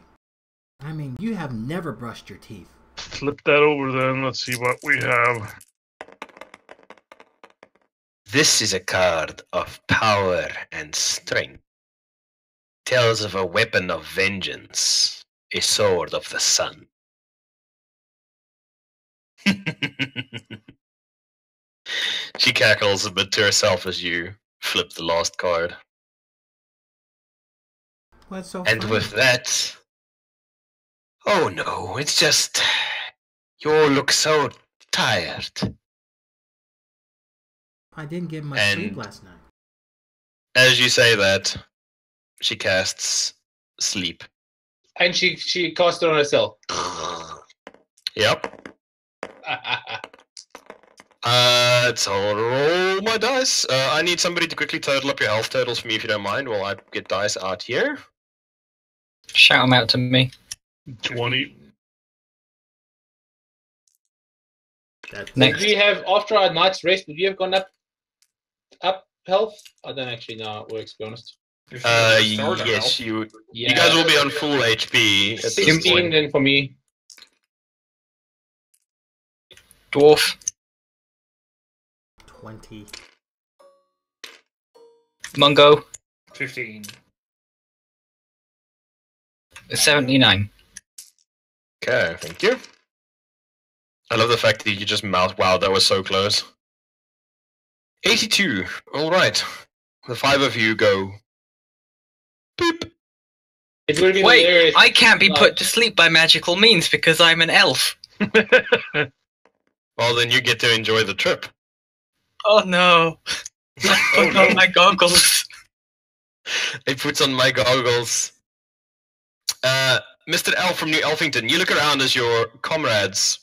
I mean, you have never brushed your teeth. Flip that over then. Let's see what we have. This is a card of power and strength. Tells of a weapon of vengeance, a sword of the sun. She cackles a bit to herself as you flip the last card. What's so And funny? with that... Oh no, it's just... You all look so tired. I didn't get much sleep And- last night. As you say that, she casts sleep. And she cast it on herself. Yep. So I'll roll my dice. I need somebody to quickly total up your health totals for me if you don't mind while I get dice out here. Shout them out to me. 20. That's Next. Would we have, after our night's rest, would we have gone up health? I don't actually know how it works, to be honest. Yes, you guys will be on full HP at this 16 point. then for me. Dwarf. 20. Mungo. 15. 79. Okay, thank you. I love the fact that you just mouth. Wow, that was so close. 82. All right. The 5 of you go. Boop. It would have been Wait, hilarious. I can't be put to sleep by magical means because I'm an elf. Well, then you get to enjoy the trip. Oh no. I put on my goggles. It puts on my goggles. Mr. Elf from New Elfington, you look around as your comrades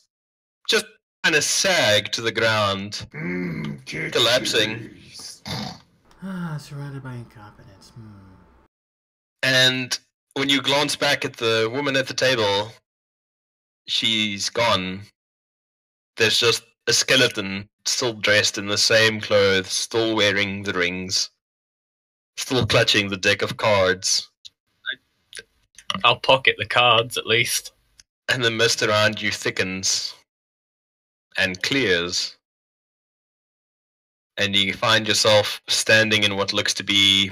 just kind of sag to the ground, collapsing. Surrounded by incompetence. And when you glance back at the woman at the table, she's gone. There's just a skeleton, still dressed in the same clothes, still wearing the rings, still clutching the deck of cards. I'll pocket the cards at least. And the mist around you thickens and clears. And you find yourself standing in what looks to be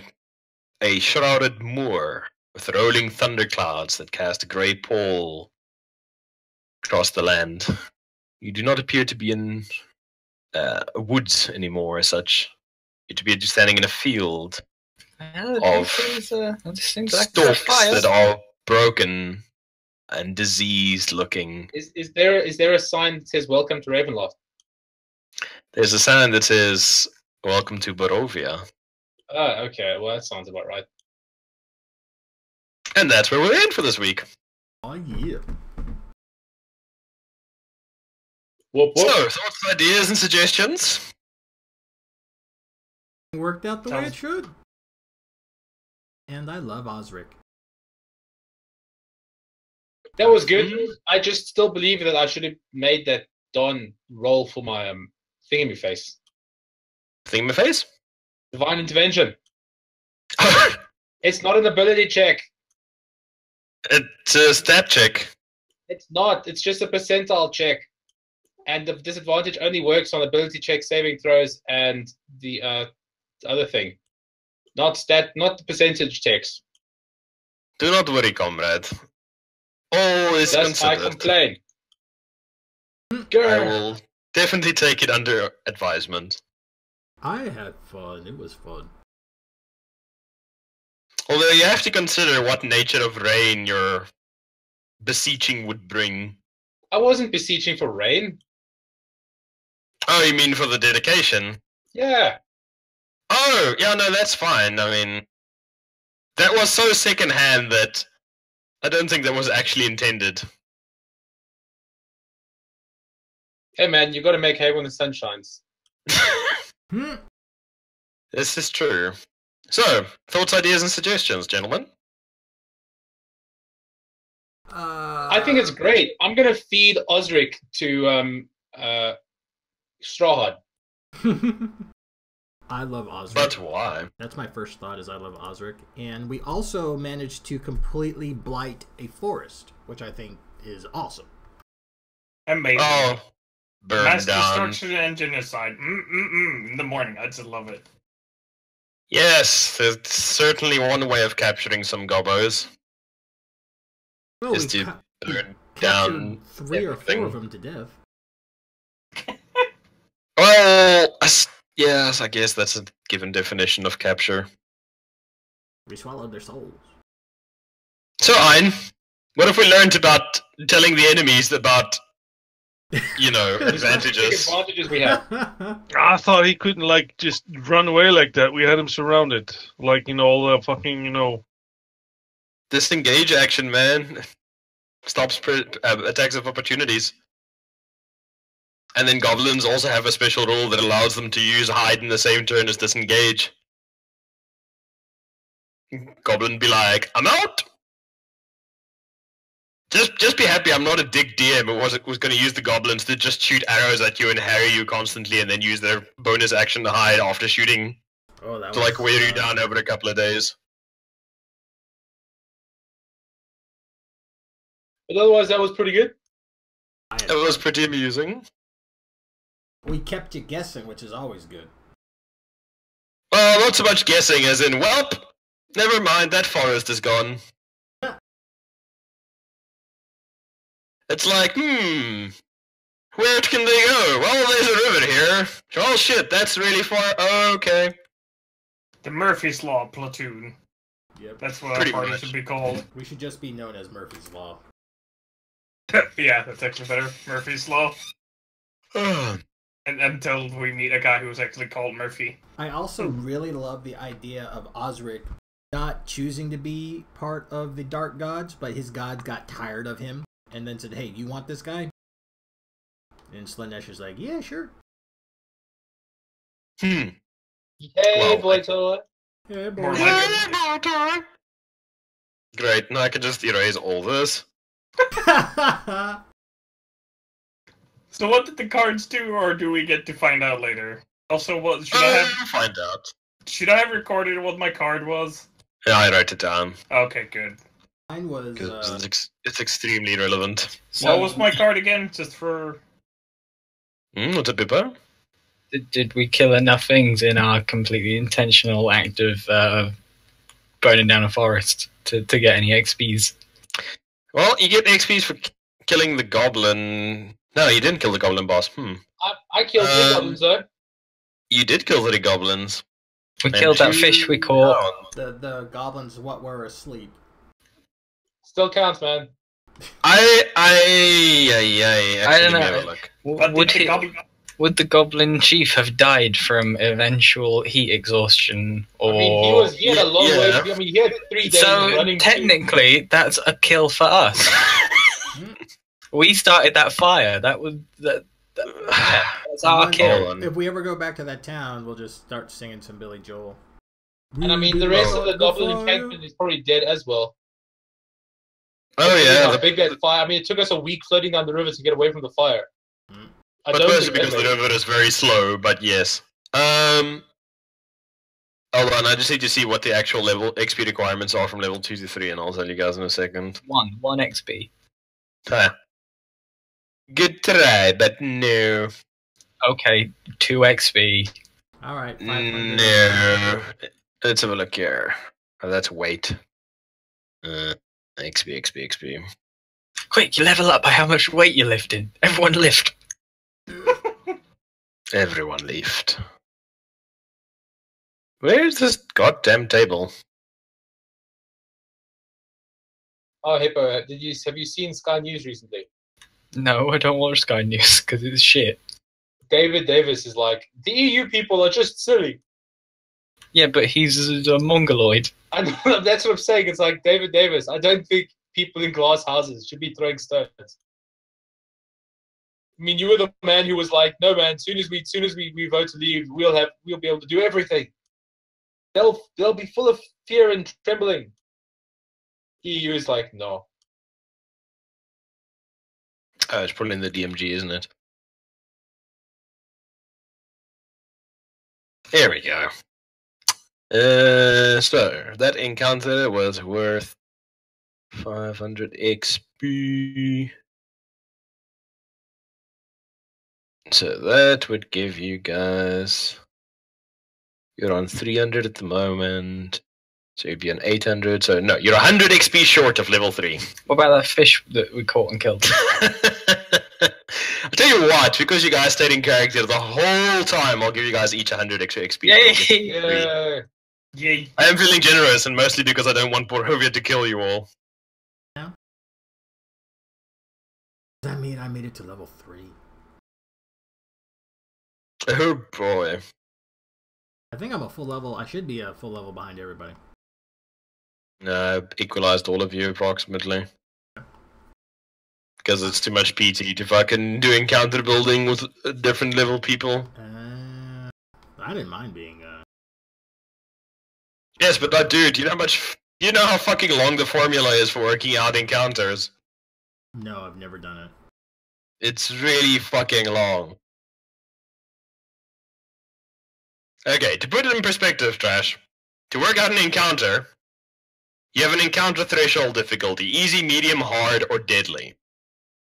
a shrouded moor with rolling thunderclouds that cast a grey pall across the land. You do not appear to be in woods anymore as such. You appear to be standing in a field of stalks that are broken and diseased looking. Is there a sign that says "Welcome to Ravenloft"? There's a sign that says "Welcome to Barovia." Oh, okay. Well, that sounds about right. And that's where we're in for this week. Oh, yeah. Whoop, whoop. So, thoughts, ideas, and suggestions? Worked out the way Sounds- it should. And I love Osric. That was good. I just still believe that I should have made that Don roll for my thingy face. Thing in my face? Divine intervention. It's not an ability check. It's a stat check. It's not. It's just a percentile check. And the disadvantage only works on ability check, saving throws, and the other thing. Not the percentage checks. Do not worry, comrade. All is Thus I considered. complain. I Grr. will definitely take it under advisement. I had fun. It was fun. Although you have to consider what nature of rain your beseeching would bring. I wasn't beseeching for rain. Oh, you mean for the dedication? Yeah. Oh, yeah, no, that's fine. I mean, that was so secondhand that I don't think that was actually intended. Hey man, you gotta make hay when the sun shines. This is true. So, thoughts, ideas, and suggestions, gentlemen? I think it's great. I'm gonna feed Osric to Strawhide. I love Osric. But why? That's my first thought is I love Osric. And we also managed to completely blight a forest, which I think is awesome. Amazing. Oh, burned Mass down. destruction and genocide. In the morning, I just love it. Yes, there's certainly one way of capturing some gobos. Well, is we to burn captured down 3 or 4 everything. of them to death. Well, yes, I guess that's a given definition of capture. We swallowed their souls. So, Ein, what have we learned about telling the enemies about, advantages? Advantages we have. I thought he couldn't like just run away like that. We had him surrounded, like all the fucking Disengage action, man. Stops attacks of opportunities. And then goblins also have a special rule that allows them to use hide in the same turn as disengage. Goblin be like, I'm out! Just be happy I'm not a dick DM who was going to use the goblins to just shoot arrows at you and harry you constantly and then use their bonus action to hide after shooting Oh, that to like wear you down over a couple of days. But otherwise, that was pretty good. It was pretty amusing. We kept you guessing, which is always good. Well, not so much guessing as in, welp, never mind, that forest is gone. It's like, where can they go? Well, there's a river here. Oh shit, that's really far. Okay. The Murphy's Law platoon. Yep. That's what Pretty our party much. should be called. We should just be known as Murphy's Law. Yeah, that's actually better. Murphy's Law. And until we meet a guy who's actually called Murphy. I also really love the idea of Osric not choosing to be part of the Dark Gods, but his gods got tired of him and then said, hey, you want this guy? And Slanesh is like, yeah, sure. Hey, Well, boy, toy. Yeah, More boy. like Great, now I can just erase all this. So what did the cards do, or do we get to find out later? Also, what should I have? Find out. Should I have recorded what my card was? Yeah, I write it down. Okay, good. Mine was, Because it's extremely relevant. What was my card again? Just for... What's a bipper? Did we kill enough things in our completely intentional act of burning down a forest to get any XPs? Well, you get XPs for killing the goblin. No, you didn't kill the goblin boss. I killed 3 goblins, though. You did kill the goblins. We killed that fish we caught. the goblins what were asleep. Still counts, man. I don't let me know. have a look. But Would the goblin chief have died from eventual heat exhaustion, or? I mean, he had a long way. I mean, he had 3 days So running. technically, that's a kill for us. We started that fire. That's our kill. Hold on. If we ever go back to that town, we'll just start singing some Billy Joel. And I mean, the rest of the goblin encampment is probably dead as well. Oh yeah, How big that fire. I mean, it took us a week floating down the river to get away from the fire. I but don't mostly think because the river is very slow. But yes. Hold on, I just need to see what the actual level XP requirements are from level 2 to 3, and I'll tell you guys in a second. One XP. Good try, but no. Okay, 2 XP. All right, 500. No. Let's have a look here. Oh, that's weight. XP. Quick, you level up by how much weight you lifted. Everyone lift. Everyone left. Where's this goddamn table? Oh, Hippo, have you seen Sky News recently? No, I don't watch Sky News because it's shit. David Davis is like, the EU people are just silly. Yeah, but he's a mongoloid. I know, that's what I'm saying. It's like, David Davis, I don't think people in glass houses should be throwing stones. I mean, you were the man who was like, no, man, soon as we vote to leave, we'll be able to do everything. They'll be full of fear and trembling. EU is like, no. It's probably in the DMG, isn't it? There we go. So that encounter was worth 500 XP. So that would give you guys. You're on 300 at the moment. So you'd be on 800. So no, you're 100 XP short of level 3. What about that fish that we caught and killed? I'll tell you what, because you guys stayed in character the whole time, I'll give you guys each 100 extra XP. Yay! Yeah. Yay. I am feeling generous, and mostly because I don't want Borovia to kill you all. Does that mean I made it to level 3? Oh boy. I think I'm a full level. I should be a full level behind everybody. No, equalized all of you approximately. Because it's too much PT to fucking do encounter building with different level people. I didn't mind being. Yes, but that dude, you know how fucking long the formula is for working out encounters? No, I've never done it. It's really fucking long. Okay, to put it in perspective, Trash, to work out an encounter, you have an encounter threshold difficulty, easy, medium, hard, or deadly.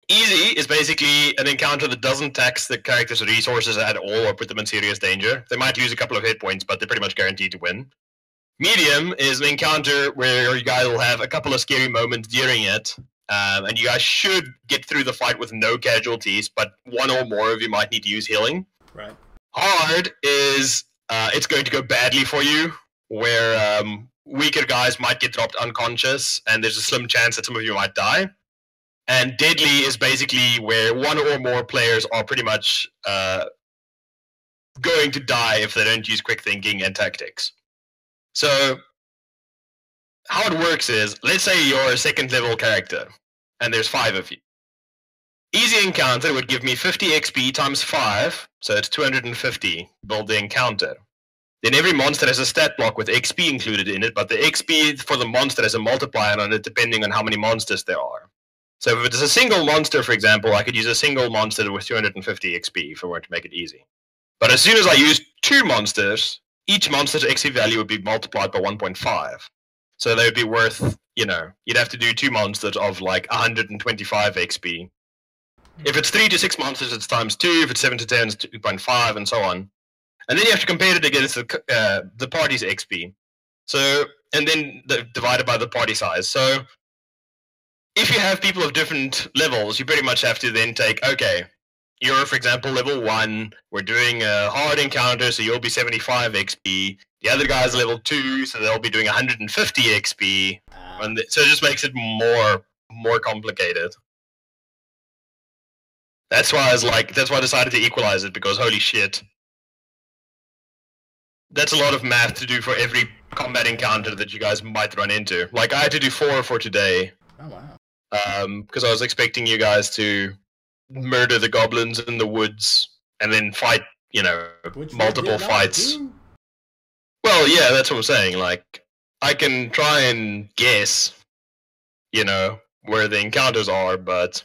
Easy is basically an encounter that doesn't tax the character's resources at all or put them in serious danger. They might lose a couple of hit points, but they're pretty much guaranteed to win. Medium is an encounter where you guys will have a couple of scary moments during it, and you guys should get through the fight with no casualties, but one or more of you might need to use healing. Right. Hard is it's going to go badly for you, where weaker guys might get dropped unconscious, and there's a slim chance that some of you might die. And deadly is basically where one or more players are pretty much going to die if they don't use quick thinking and tactics. So, how it works is, let's say you're a second level character, and there's 5 of you. Easy encounter would give me 50 XP times 5, so it's 250, build the encounter. Then every monster has a stat block with XP included in it, but the XP for the monster has a multiplier on it depending on how many monsters there are. So if it's a single monster, for example, I could use a single monster with 250 XP if I were to make it easy. But as soon as I use 2 monsters, each monster's XP value would be multiplied by 1.5. So they would be worth, you'd have to do 2 monsters of like 125 XP. If it's 3 to 6 monsters, it's times 2. If it's 7 to 10, it's 2.5, and so on. And then you have to compare it against the party's XP. So, and then divided by the party size. So, if you have people of different levels, you pretty much have to then take, okay, you're, for example, level 1, we're doing a hard encounter, so you'll be 75 XP. The other guy's level 2, so they'll be doing 150 XP. And so it just makes it more complicated. That's why I decided to equalize it, because holy shit. That's a lot of math to do for every combat encounter that you guys might run into. Like, I had to do 4 for today. Oh, wow. Because I was expecting you guys to murder the goblins in the woods and then fight, Which multiple we did not fights. do. Well, yeah, that's what I'm saying. Like, I can try and guess, where the encounters are, but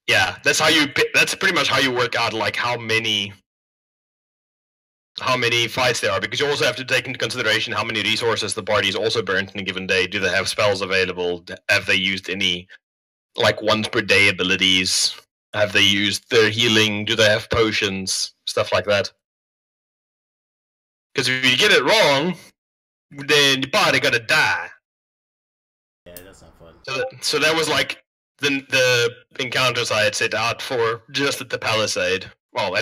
yeah, that's pretty much how you work out like how many fights there are, because you also have to take into consideration how many resources the party's also burnt in a given day. Do they have spells available? Have they used any like once per day abilities? Have they used their healing? Do they have potions? Stuff like that. Because if you get it wrong, then your party gotta die. Yeah, that's not fun. So that was like the encounters I had set out for just at the palisade. Well,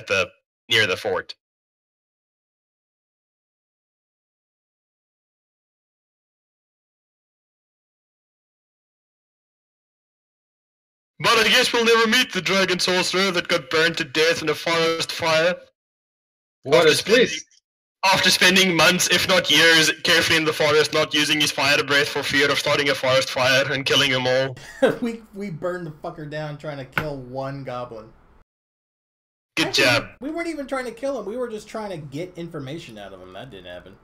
near the fort. But I guess we'll never meet the dragon sorcerer that got burned to death in a forest fire. What is this? After spending months, if not years, carefully in the forest, not using his fire breath for fear of starting a forest fire and killing them all. we burned the fucker down trying to kill one goblin. Good job. We weren't even trying to kill him. We were just trying to get information out of him. That didn't happen.